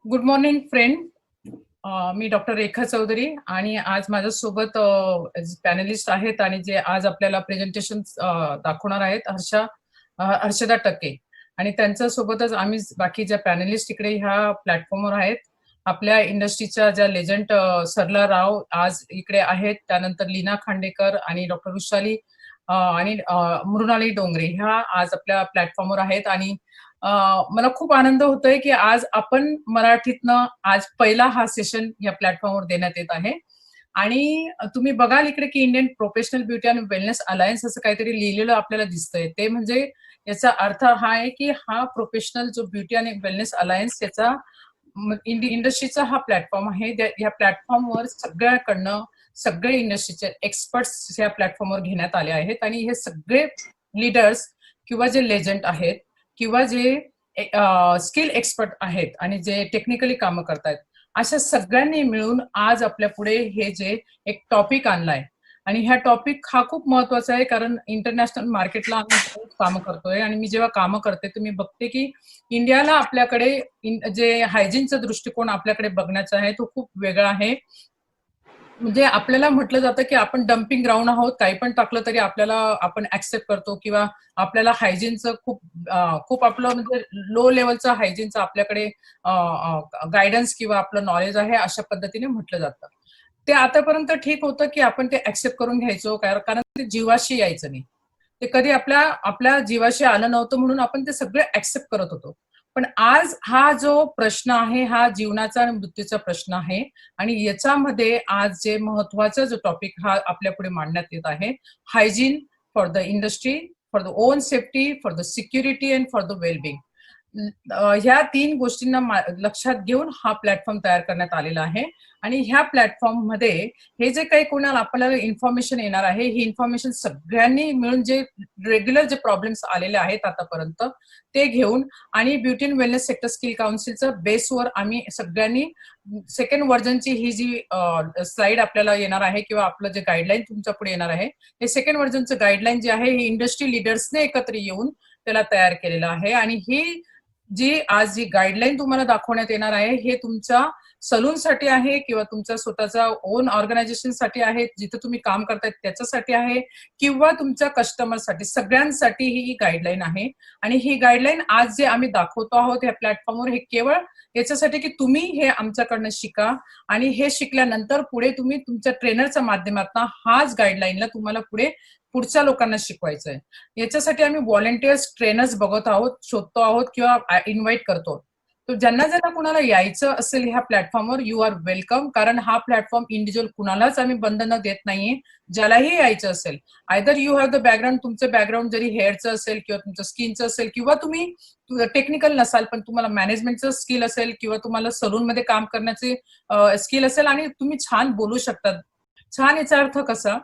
Good morning friend. मी doctor Rekha Chaudhari आणि आज माझ्यासोबत पॅनलिस्ट आहेत आणि जे आज आपल्याला प्रेझेंटेशन दाखवणार आहेत हर्षदा टक्के. आणि त्यांच्या सोबतच आम्ही बाकी ज्या पॅनलिस्ट इकडे ह्या प्लॅटफॉर्मवर आहेत. आपल्या इंडस्ट्रीच्या ज्या लेजंड सरला राव आज इकडे आहेत. त्यानंतर लीना खांडेकर आणि डॉक्टर वृषाली आणि मृणाली डोंगरे ह्या आज आपल्या प्लॅटफॉर्मवर आहेत. आणि मला खूप आनंद होतोय की आज आपण मराठीतनं आज पहिला हा सेशन या प्लॅटफॉर्मवर देण्यात येत आहे. आणि तुम्ही बघाल इकडे की Indian professional beauty and wellness alliance असं काहीतरी लिहिलेलं आपल्याला दिसतंय. ते म्हणजे याचा अर्थ हा आहे की हा प्रोफेशनल जो ब्युटी आणि वेलनेस अलायन्स याचा इंडस्ट्रीचा हा प्लॅटफॉर्म आहे. या प्लॅटफॉर्मवर सगळ्याकडनं सगळे इंडस्ट्रीचे एक्सपर्ट्स या प्लॅटफॉर्मवर घेण्यात आले आहेत. आणि हे सगळे लीडर्स किंवा जे लेजंड आहेत किंवा जे स्किल एक्सपर्ट आहेत आणि जे टेक्निकली कामं करतायत अशा सगळ्यांनी मिळून आज आपल्या पुढे हे जे एक टॉपिक आणलाय. आणि ह्या टॉपिक हा खूप महत्वाचा आहे कारण इंटरनॅशनल मार्केटला आम्ही कामं करतोय. आणि मी जेव्हा कामं करते तर मी बघते की इंडियाला आपल्याकडे जे हायजीनचा दृष्टिकोन आपल्याकडे बघण्याचा आहे तो खूप वेगळा आहे. म्हणजे आपल्याला म्हटलं जातं की आपण डम्पिंग ग्राउंड आहोत, काही पण टाकलं तरी आपल्याला आपण ऍक्सेप्ट करतो किंवा आपल्याला हायजीनचं खूप आपलं म्हणजे लो लेवलचं हायजीनचं आपल्याकडे गायडन्स किंवा आपलं नॉलेज आहे अशा पद्धतीने म्हटलं जातं. ते आतापर्यंत ठीक होतं की आपण ते ऍक्सेप्ट करून घ्यायचो कारण ते जीवाशी यायचं नाही. ते कधी आपल्या आपल्या जीवाशी आलं नव्हतं म्हणून आपण ते सगळे ऍक्सेप्ट करत होतो. पण आज हा जो प्रश्न आहे हा जीवनाचा आणि मृत्यूचा प्रश्न आहे. आणि याच्यामध्ये आज जे महत्वाचा जो टॉपिक हा आपल्या पुढे मांडण्यात येत आहे, hygiene for the industry, for the on safety, for the security and for the wellbeing. ह्या 3 गोष्टींना लक्षात घेऊन हा प्लॅटफॉर्म तयार करण्यात आलेला आहे. आणि ह्या प्लॅटफॉर्म मध्ये हे जे काही कोणाला आपल्याला इन्फॉर्मेशन येणार आहे ही इन्फॉर्मेशन सगळ्यांनी मिळून जे रेग्युलर जे प्रॉब्लेम्स आलेले आहेत आतापर्यंत ते घेऊन आणि beauty and wellness sector skill काउन्सिलच्या बेसवर आम्ही सगळ्यांनी सेकंड व्हर्जनची ही जी स्लाइड आपल्याला येणार आहे किंवा आपलं जे गाईडलाईन तुमच्या पुढे येणार आहे हे सेकंड व्हर्जनचं गाईडलाईन जे आहे हे इंडस्ट्री लिडर्सने एकत्र येऊन त्याला तयार केलेलं आहे. आणि ही जी गाईडलाईन तुम्हाला दाखवण्यात येणार आहे हे तुमच्या सलूनसाठी आहे किंवा तुमच्या स्वतःच्या ओन ऑर्गनायझेशनसाठी आहे, जिथे तुम्ही काम करताय त्याच्यासाठी आहे किंवा तुमच्या कस्टमरसाठी, सगळ्यांसाठी ही गाईडलाईन आहे. आणि ही गाईडलाईन आज जे आम्ही दाखवतो आहोत या प्लॅटफॉर्मवर हे केवळ याच्यासाठी की तुम्ही हे आमच्याकडनं शिका आणि हे शिकल्यानंतर पुढे तुम्ही तुमच्या ट्रेनरच्या माध्यमातून हाच गाईडलाईनला तुम्हाला पुढच्या लोकांना शिकवायचं आहे. याच्यासाठी आम्ही व्हॉलेंटियर्स ट्रेनर्स बघत आहोत, शोधतो आहोत किंवा इन्व्हाइट करतो. तर ज्यांना कुणाला यायचं असेल ह्या प्लॅटफॉर्मवर यू आर वेलकम. कारण हा प्लॅटफॉर्म इंडिव्हिज्युअल कुणालाच आम्ही बंधनं देत नाहीये. ज्यालाही यायचं असेल either you have the background, तुमचं बॅकग्राऊंड जरी हेअरचं असेल किंवा तुमचं स्किनचं असेल किंवा तुम्ही टेक्निकल नसाल पण तुम्हाला मॅनेजमेंटचं स्किल असेल किंवा तुम्हाला सलूनमध्ये काम करण्याचे स्किल असेल आणि तुम्ही छान बोलू शकता. छान याचा अर्थ कसा,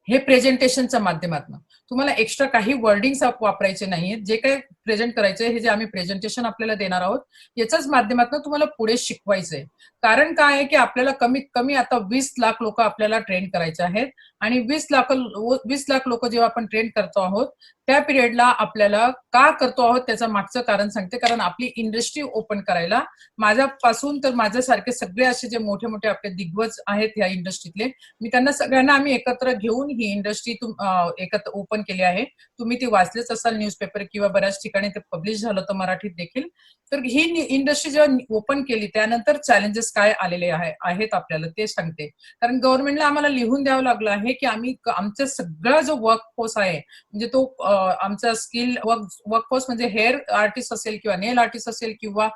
हे प्रेझेंटेशनच्या माध्यमातून तुम्हाला एक्स्ट्रा काही वर्डिंग्स वापरायचे नाहीयेत. जे काही प्रेझेंट करायचंय हे जे आम्ही प्रेझेंटेशन आपल्याला देणार आहोत याच्याच माध्यमातून तुम्हाला पुढे शिकवायचंय. कारण काय आहे की आपल्याला कमीत कमी आता 20 लाख लोक आपल्याला ट्रेन करायचे आहेत. आणि 20 लाख लोक जेव्हा आपण ट्रेन करतो आहोत त्या पिरियडला आपल्याला का करतो आहोत त्याचं मागचं कारण सांगते. कारण आपली इंडस्ट्री ओपन करायला माझ्यापासून तर माझ्यासारखे सगळे असे जे मोठे मोठे आपले दिग्गज आहेत या इंडस्ट्रीतले, मी त्यांना सगळ्यांना आम्ही एकत्र घेऊन ही इंडस्ट्री एकत्र ओपन केली आहे. तुम्ही ती वाचलेच असाल न्यूजपेपर किंवा बऱ्याच ठिकाणी ते पब्लिश झालं होतं मराठीत देखील. तर ही इंडस्ट्री जेव्हा ओपन केली त्यानंतर चॅलेंजेस काय आलेले आहेत आपल्याला ते सांगते. कारण गव्हर्नमेंटला आम्हाला लिहून द्यावं लागलं आहे की आम्ही आमचा सगळा जो वर्कफोर्स आहे म्हणजे तो आमचा स्किल वर्कफोर्स म्हणजे हेअर आर्टिस्ट असेल किंवा नेल आर्टिस्ट असेल किंवा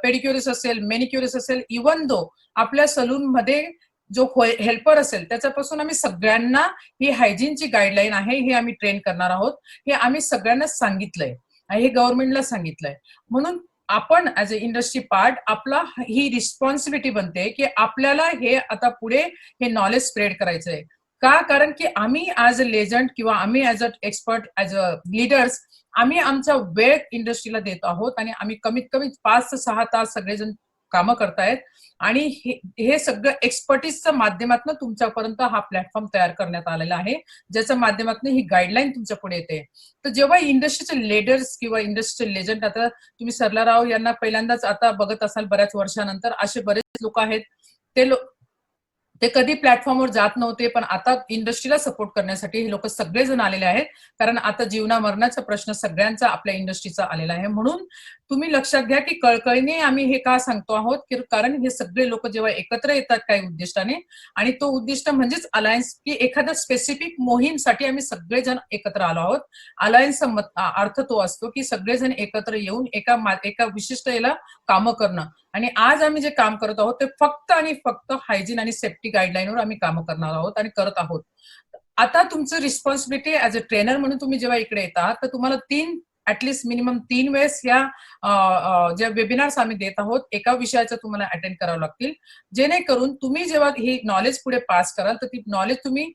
पेडिक्युरिस्ट असेल, मेनिक्युरिस्ट असेल, इवन दो आपल्या सलून मध्ये जो हेल्पर असेल त्याच्यापासून आम्ही सगळ्यांना ही हायजीनची गाईडलाईन आहे हे आम्ही ट्रेन करणार आहोत. हे आम्ही सगळ्यांना सांगितलंय आणि हे गव्हर्नमेंटला सांगितलंय. म्हणून आपण ऍज अ इंडस्ट्री पार्ट आपला ही रिस्पॉन्सिबिलिटी बनते की आपल्याला हे आता पुढे हे नॉलेज स्प्रेड करायचंय. का? कारण की आम्ही ऍज अ लेजंड किंवा आम्ही as a expert, as a leaders आम्ही आमचा वेळ इंडस्ट्रीला देत आहोत आणि आम्ही कमीत कमी 5 ते 6 तास सगळेजण कामं करतायत आणि हे सगळं एक्सपर्टीजच्या माध्यमातून तुमच्यापर्यंत हा प्लॅटफॉर्म तयार करण्यात आलेला आहे, ज्याच्या माध्यमातून ही गाईडलाईन तुमच्या पुढे येते. तर जेव्हा इंडस्ट्रीचे लीडर्स किंवा इंडस्ट्रीचे लेजंड, आता तुम्ही सरला राव यांना पहिल्यांदाच आता बघत असाल बऱ्याच वर्षानंतर, असे बरेच लोक आहेत ते कधी प्लॅटफॉर्मवर जात नव्हते, पण आता इंडस्ट्रीला सपोर्ट करण्यासाठी हे लोक सगळेजण आलेले आहेत. कारण आता जीवना मरणाचा प्रश्न सगळ्यांचा आपल्या इंडस्ट्रीचा आलेला आहे. म्हणून तुम्ही लक्षात घ्या की कळकळीने आम्ही हे का सांगतो आहोत, की कारण हे सगळे लोक जेव्हा एकत्र येतात काही उद्दिष्टाने, आणि तो उद्दिष्ट म्हणजेच अलायन्स, की एखाद्या स्पेसिफिक मोहीमसाठी आम्ही सगळेजण एकत्र आलो आहोत. अलायन्सचा अर्थ तो असतो की सगळेजण एकत्र येऊन एका विशिष्ट याला कामं करणं. आणि आज आम्ही जे काम करत आहोत ते फक्त आणि फक्त हायजीन आणि सेफ्टी गाईडलाईनवर आम्ही काम करणार आहोत आणि करत आहोत. आता तुमचं रिस्पॉन्सिबिलिटी ऍज अ ट्रेनर म्हणून तुम्ही जेव्हा इकडे येतात, तर तुम्हाला ऍटलिस्ट मिनिमम 3 वेळेस या ज्या वेबिनार्स आम्ही देत आहोत एका विषयाचं तुम्हाला अटेंड करावं लागतील, जेणेकरून तुम्ही जेव्हा ही नॉलेज पुढे पास कराल तर ती नॉलेज तुम्ही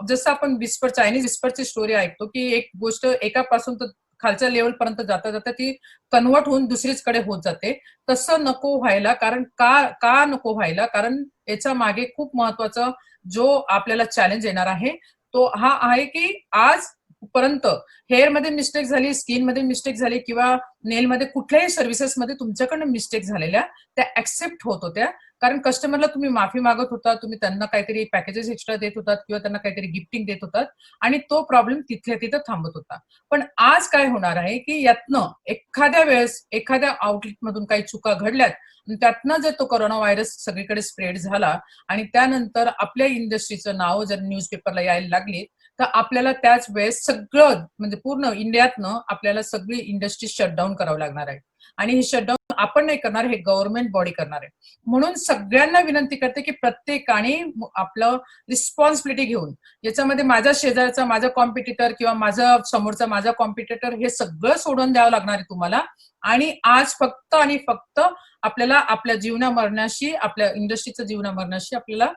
जसं आपण चायनीज विस्परची स्टोरी ऐकतो की एक गोष्ट एकापासून तर खालच्या लेवल पर्यंत जाता जाता ती कन्वर्ट होऊन दुसरीचकडे होत जाते. तसं नको व्हायला. कारण का नको व्हायला, कारण याच्या मागे खूप महत्वाचा जो आपल्याला चॅलेंज येणार आहे तो हा आहे की आज पर्यंत हेअर मध्ये मिस्टेक झाली, स्किन मध्ये मिस्टेक झाली किंवा नेल मध्ये कुठल्याही सर्व्हिसेस मध्ये तुमच्याकडनं मिस्टेक झालेल्या त्या ऍक्सेप्ट होत होत्या. कारण कस्टमरला तुम्ही माफी मागत होता, तुम्ही त्यांना काहीतरी पॅकेजेस एक्स्ट्रा देत होतात किंवा त्यांना काहीतरी गिफ्टिंग देत होतात आणि तो प्रॉब्लेम तिथल्या तिथं थांबत होता. पण आज काय होणार आहे की यातनं एखाद्या वेळेस एखाद्या आउटलेट मधून काही चुका घडल्यात, त्यातनं जर तो कोरोना व्हायरस सगळीकडे स्प्रेड झाला आणि त्यानंतर आपल्या इंडस्ट्रीचं नाव जर न्यूजपेपरला यायला लागली, तर आपल्याला त्याच वेळेस सगळं म्हणजे पूर्ण इंडियातनं आपल्याला सगळी इंडस्ट्री शटडाऊन करावं लागणार आहे. आणि हे शटडाऊन आपण नाही करणार, हे गव्हर्नमेंट बॉडी करणार आहे. म्हणून सगळ्यांना विनंती करते की प्रत्येकाने आपलं रिस्पॉन्सिबिलिटी घेऊन, याच्यामध्ये माझ्या शेजारचा माझा कॉम्पिटिटर किंवा माझा समोरचा माझा कॉम्पिटिटर हे सगळं सोडून द्यावं लागणार आहे तुम्हाला. आणि आज फक्त आणि फक्त आपल्याला आपल्या जीवना मरणाशी, आपल्या इंडस्ट्रीच्या जीवना मरणाशी आपल्याला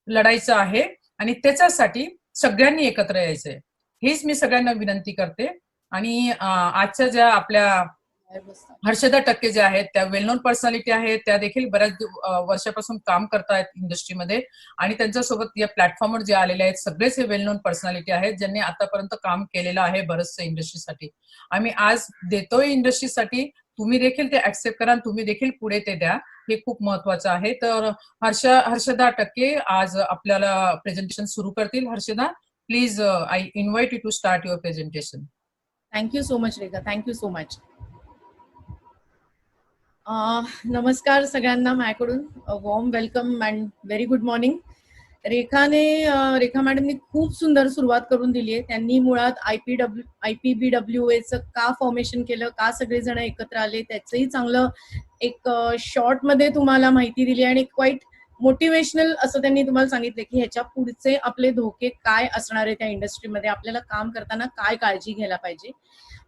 लढायचं आहे आणि त्याच्यासाठी सगळ्यांनी एकत्र यायचंय. हीच मी सगळ्यांना विनंती करते. आणि आजच्या ज्या आपल्या हर्षदा टक्के ज्या आहेत त्या वेल नोन पर्सनॅलिटी आहेत, त्या देखील बऱ्याच वर्षापासून काम करतायत इंडस्ट्रीमध्ये आणि त्यांच्यासोबत या प्लॅटफॉर्मवर जे आलेले आहेत सगळेच हे वेल नोन पर्सनॅलिटी आहेत ज्यांनी आतापर्यंत काम केलेलं आहे बरंचसं इंडस्ट्रीसाठी. आम्ही आज देतोय इंडस्ट्रीसाठी, तुम्ही देखील ते ऍक्सेप्ट करा, तुम्ही देखील पुढे ते द्या, हे खूप महत्वाचं आहे. तर हर्षदा टक्के आज आपल्याला प्रेझेंटेशन सुरू करतील. Harshada, please I invite you to start your presentation. Thank you so much Rekha, thank you so much. नमस्कार सगळ्यांना माझ्याकडून, warm welcome and very good morning. Rekha मॅडमनी खूप सुंदर सुरुवात करून दिली आहे. त्यांनी मुळात IPBWAचं का फॉर्मेशन केलं, का सगळेजण एकत्र आले, त्याचंही चांगलं एक शॉर्ट मध्ये तुम्हाला माहिती दिली आणि क्वाईट मोटिवेशनल असं त्यांनी तुम्हाला सांगितलं की ह्याच्या पुढचे आपले धोके काय असणार आहे, त्या इंडस्ट्रीमध्ये आपल्याला काम करताना काय काळजी घ्यायला पाहिजे.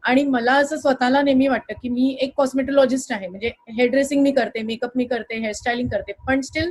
आणि मला असं स्वतःला नेहमी वाटतं की मी एक कॉस्मेटॉलॉजिस्ट आहे, म्हणजे हेअर ड्रेसिंग मी करते, मेकअप मी करते, हेअरस्टायलिंग करते, पण स्टील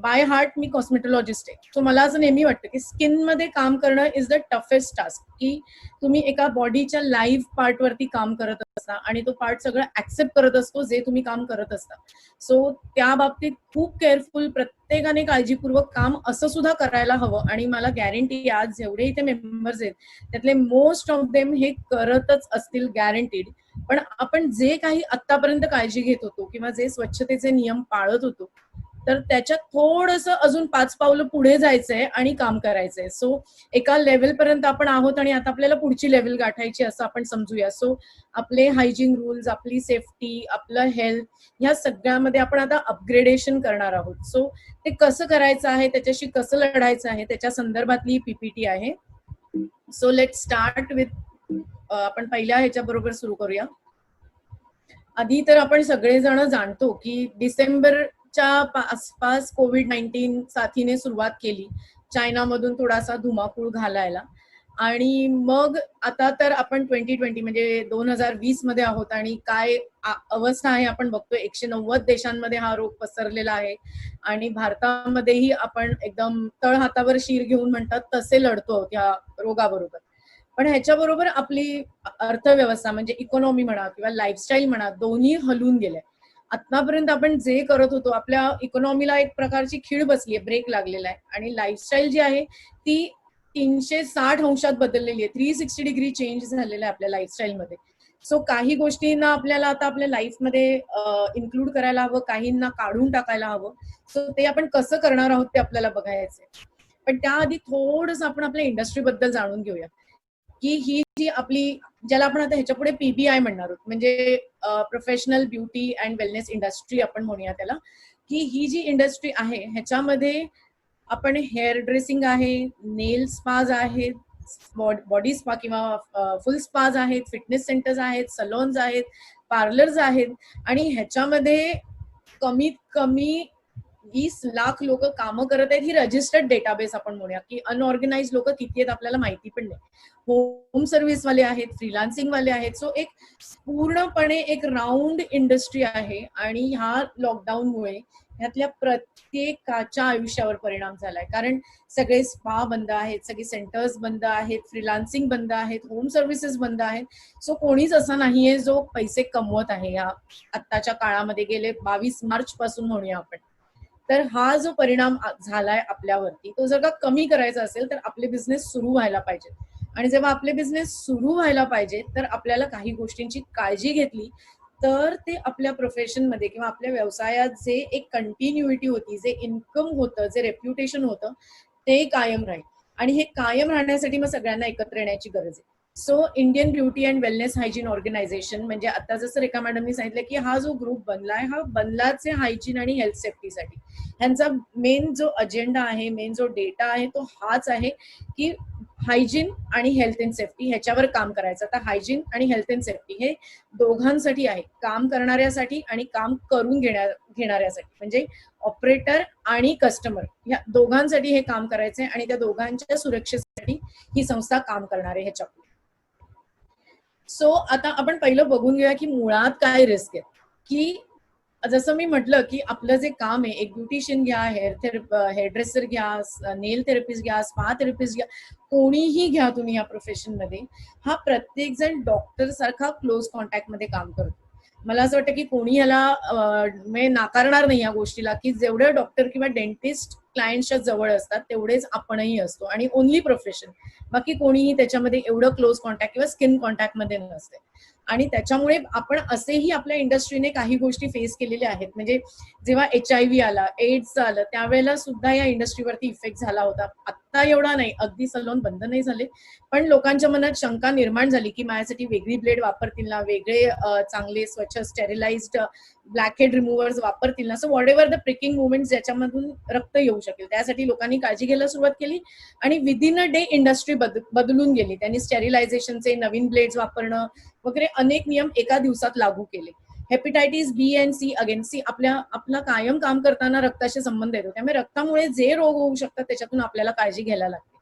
बाय हार्ट मी कॉस्मेटॉलॉजिस्ट आहे. सो मला असं नेहमी वाटतं की स्किन मध्ये काम करणं इज द टफेस्ट टास्क, की तुम्ही एका बॉडीच्या लाईव्ह पार्ट वरती काम करत असता आणि तो पार्ट सगळं ऍक्सेप्ट करत असतो जे तुम्ही काम करत असता. सो त्या बाबतीत खूप केअरफुल, प्रत्येकाने काळजीपूर्वक काम असं सुद्धा करायला हवं. आणि मला गॅरंटी आज जेवढे इथे मेंबर्स आहेत त्यातले मोस्ट ऑफ देम हे करतच असतील, गॅरंटीड. पण आपण जे काही आतापर्यंत काळजी घेत होतो किंवा जे स्वच्छतेचे नियम पाळत होतो, तर त्याच्यात थोडंसं अजून 5 पावलं पुढे जायचंय आणि काम करायचंय. सो एका लेवल पर्यंत आपण आहोत आणि आता आपल्याला पुढची लेवल गाठायची असं आपण समजूया. सो आपले हायजीन रूल्स, आपली सेफ्टी, आपलं हेल्थ, ह्या सगळ्यामध्ये आपण आता अपग्रेडेशन करणार आहोत. सो ते कसं करायचं आहे, त्याच्याशी कसं लढायचं आहे, त्याच्या संदर्भातली PPT आहे. सो लेट स्टार्ट विथ, आपण पहिल्या ह्याच्या बरोबर सुरू करूया. आधी तर आपण सगळेजण जाणतो की डिसेंबरच्या आसपास COVID-19 साथीने सुरुवात केली, चायनामधून थोडासा धुमाकूळ घालायला. आणि मग आता तर आपण 2020 म्हणजे 2020 मध्ये आहोत आणि काय अवस्था आहे आपण बघतोय. 190 देशांमध्ये हा रोग पसरलेला आहे आणि भारतामध्येही आपण एकदम तळहातावर शीर घेऊन म्हणतात तसे लढतो आहोत या रोगाबरोबर. पण ह्याच्याबरोबर आपली अर्थव्यवस्था म्हणजे इकॉनॉमी म्हणा किंवा लाईफस्टाईल म्हणा, दोन्ही हलून गेल्या. आतापर्यंत आपण जे करत होतो आपल्या इकॉनॉमीला एक प्रकारची खीळ बसली आहे, ब्रेक लागलेला आहे आणि लाईफस्टाईल जी आहे ती 360 अंशात बदललेली आहे. 360 डिग्री चेंज झालेला आहे आपल्या लाईफस्टाईलमध्ये. सो काही गोष्टींना आपल्याला आता आपल्या लाईफमध्ये इन्क्लूड करायला हवं, काहींना काढून टाकायला हवं. सो ते आपण कसं करणार आहोत ते आपल्याला बघायचंय. पण त्याआधी थोडंसं आपण आपल्या इंडस्ट्रीबद्दल जाणून घेऊया की ही जी आपली, ज्याला आपण आता ह्याच्या पुढे PBI म्हणणार आहोत, म्हणजे professional beauty and wellness industry आपण म्हणूया त्याला, की ही जी इंडस्ट्री आहे ह्याच्यामध्ये आपण हेअर ड्रेसिंग आहे, नेल स्पाज आहेत, बॉडी स्पा किंवा फुल स्पाज आहेत, फिटनेस सेंटर्स आहेत, सलॉन्स आहेत, पार्लर्स आहेत आणि ह्याच्यामध्ये कमीत कमी 20 लाख लोक कामं करत आहेत. ही रजिस्टर्ड डेटाबेस आपण म्हणूया, की अनऑर्गनाइज लोक किती आहेत आपल्याला माहिती पण नाही. होम सर्व्हिस वाले आहेत, फ्रीलान्सिंग वाले आहेत. सो एक पूर्णपणे एक राऊंड इंडस्ट्री आहे आणि ह्या लॉकडाऊनमुळे ह्यातल्या प्रत्येकाच्या आयुष्यावर परिणाम झालाय. कारण सगळे स्पा बंद आहेत, सगळे सेंटर्स बंद आहेत, फ्रीलान्सिंग बंद आहेत, होम सर्व्हिसेस बंद आहेत. सो कोणीच असा नाहीये जो पैसे कमवत आहे या आत्ताच्या काळामध्ये, गेले 22 मार्च पासून म्हणूया आपण. तर हा जो परिणाम झालाय आपल्यावरती, तो जर का कमी करायचा असेल तर आपले बिझनेस सुरू व्हायला पाहिजे. आणि जेव्हा आपले बिझनेस सुरू व्हायला पाहिजे तर आपल्याला काही गोष्टींची काळजी घेतली तर ते आपल्या प्रोफेशनमध्ये किंवा आपल्या व्यवसायात जे एक कंटिन्युइटी होती, जे इन्कम होतं, जे रेप्युटेशन होतं, ते कायम राहील. आणि हे कायम राहण्यासाठी मग सगळ्यांना एकत्र येण्याची गरज आहे. So Indian beauty and wellness hygiene organisation, म्हणजे आता जसं रेखा मॅडमनी सांगितलं की हा जो ग्रुप बनलाय हा बनलाच आहे हायजीन आणि हेल्थ सेफ्टीसाठी. ह्यांचा मेन जो अजेंडा आहे, मेन जो डेटा आहे तो हाच आहे की हायजीन आणि हेल्थ अँड सेफ्टी ह्याच्यावर काम करायचं. आता हायजीन आणि हेल्थ अँड सेफ्टी हे दोघांसाठी आहे, काम करणाऱ्यासाठी आणि काम करून घेणाऱ्यासाठी, म्हणजे ऑपरेटर आणि कस्टमर या दोघांसाठी हे काम करायचंय आणि त्या दोघांच्या सुरक्षेसाठी ही संस्था काम करणार आहे ह्याच्या. सो आता आपण पहिलं बघून घेऊया की मुळात काय रिस्क आहे. की जसं मी म्हटलं की आपलं जे काम आहे, एक ब्युटिशियन घ्या, हेअर ड्रेसर घ्या, नेल थेरपिस्ट घ्या, स्पा थेरपिस्ट घ्या, कोणीही घ्या तुम्ही या प्रोफेशनमध्ये, हा प्रत्येक जण डॉक्टर सारखा क्लोज कॉन्टॅक्ट मध्ये काम करतो. मला असं वाटतं की कोणी याला म्हणजे नाकारणार नाही या गोष्टीला, की जेवढे डॉक्टर किंवा डेंटिस्ट क्लायंटच्या जवळ असतात तेवढेच आपणही असतो आणि ओनली प्रोफेशन, बाकी कोणीही त्याच्यामध्ये एवढं क्लोज कॉन्टॅक्ट किंवा स्किन कॉन्टॅक्ट मध्ये नसते. आणि त्याच्यामुळे आपण असेही आपल्या इंडस्ट्रीने काही गोष्टी फेस केलेल्या आहेत. म्हणजे जेव्हा HIV आला, एड्स आलं, त्यावेळेला सुद्धा या इंडस्ट्रीवरती इफेक्ट झाला होता. आत्ता एवढा नाही, अगदी सलून बंद नाही झाले, पण लोकांच्या मनात शंका निर्माण झाली की माझ्यासाठी वेगळी ब्लेड वापरतील ना, वेगळे चांगले स्वच्छ स्टेरिलाइज्ड ब्लॅक हेड रिमूव्हर्स वापरतील ना, so what ever the pricking movement ज्याच्यामधून रक्त येऊ शकेल त्यासाठी लोकांनी काळजी घ्यायला सुरुवात केली आणि विदिन अ डे इंडस्ट्री बदलून गेली. त्यांनी स्टेरिलायझेशनचे नवीन ब्लेड्स वापरणं वगैरे अनेक नियम एका दिवसात लागू केले. हेपॅटायटिस B आणि C अगेन सी आपला कायम काम करताना रक्ताशी संबंध येतो, त्यामुळे रक्तामुळे जे रोग होऊ शकतात त्याच्यातून आपल्याला काळजी घ्यायला लागते.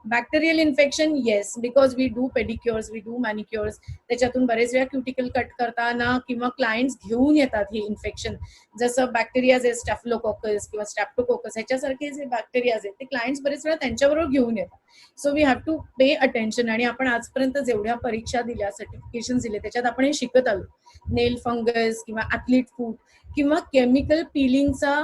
Bacterial infection, yes, because we do pedicures, we do manicures, त्याच्यातून बरेच वेळा क्युटिकल कट करताना किंवा क्लायंट्स घेऊन येतात हे इन्फेक्शन. जसं बॅक्टेरियाज आहे, स्टॅफिलोकोकस किंवा स्ट्रॅप्टोकोकस, ह्याच्यासारखे जे बॅक्टेरियाज आहेत ते क्लायंट्स बरेच वेळा त्यांच्याबरोबर घेऊन येतात. So we have to pay attention. आणि आपण आजपर्यंत जेवढ्या परीक्षा दिल्या, सर्टिफिकेशन दिले, त्याच्यात आपण हे शिकत आलो. नेल फंगस किंवा ॲथलीट फूड किंवा केमिकल पिलिंगचा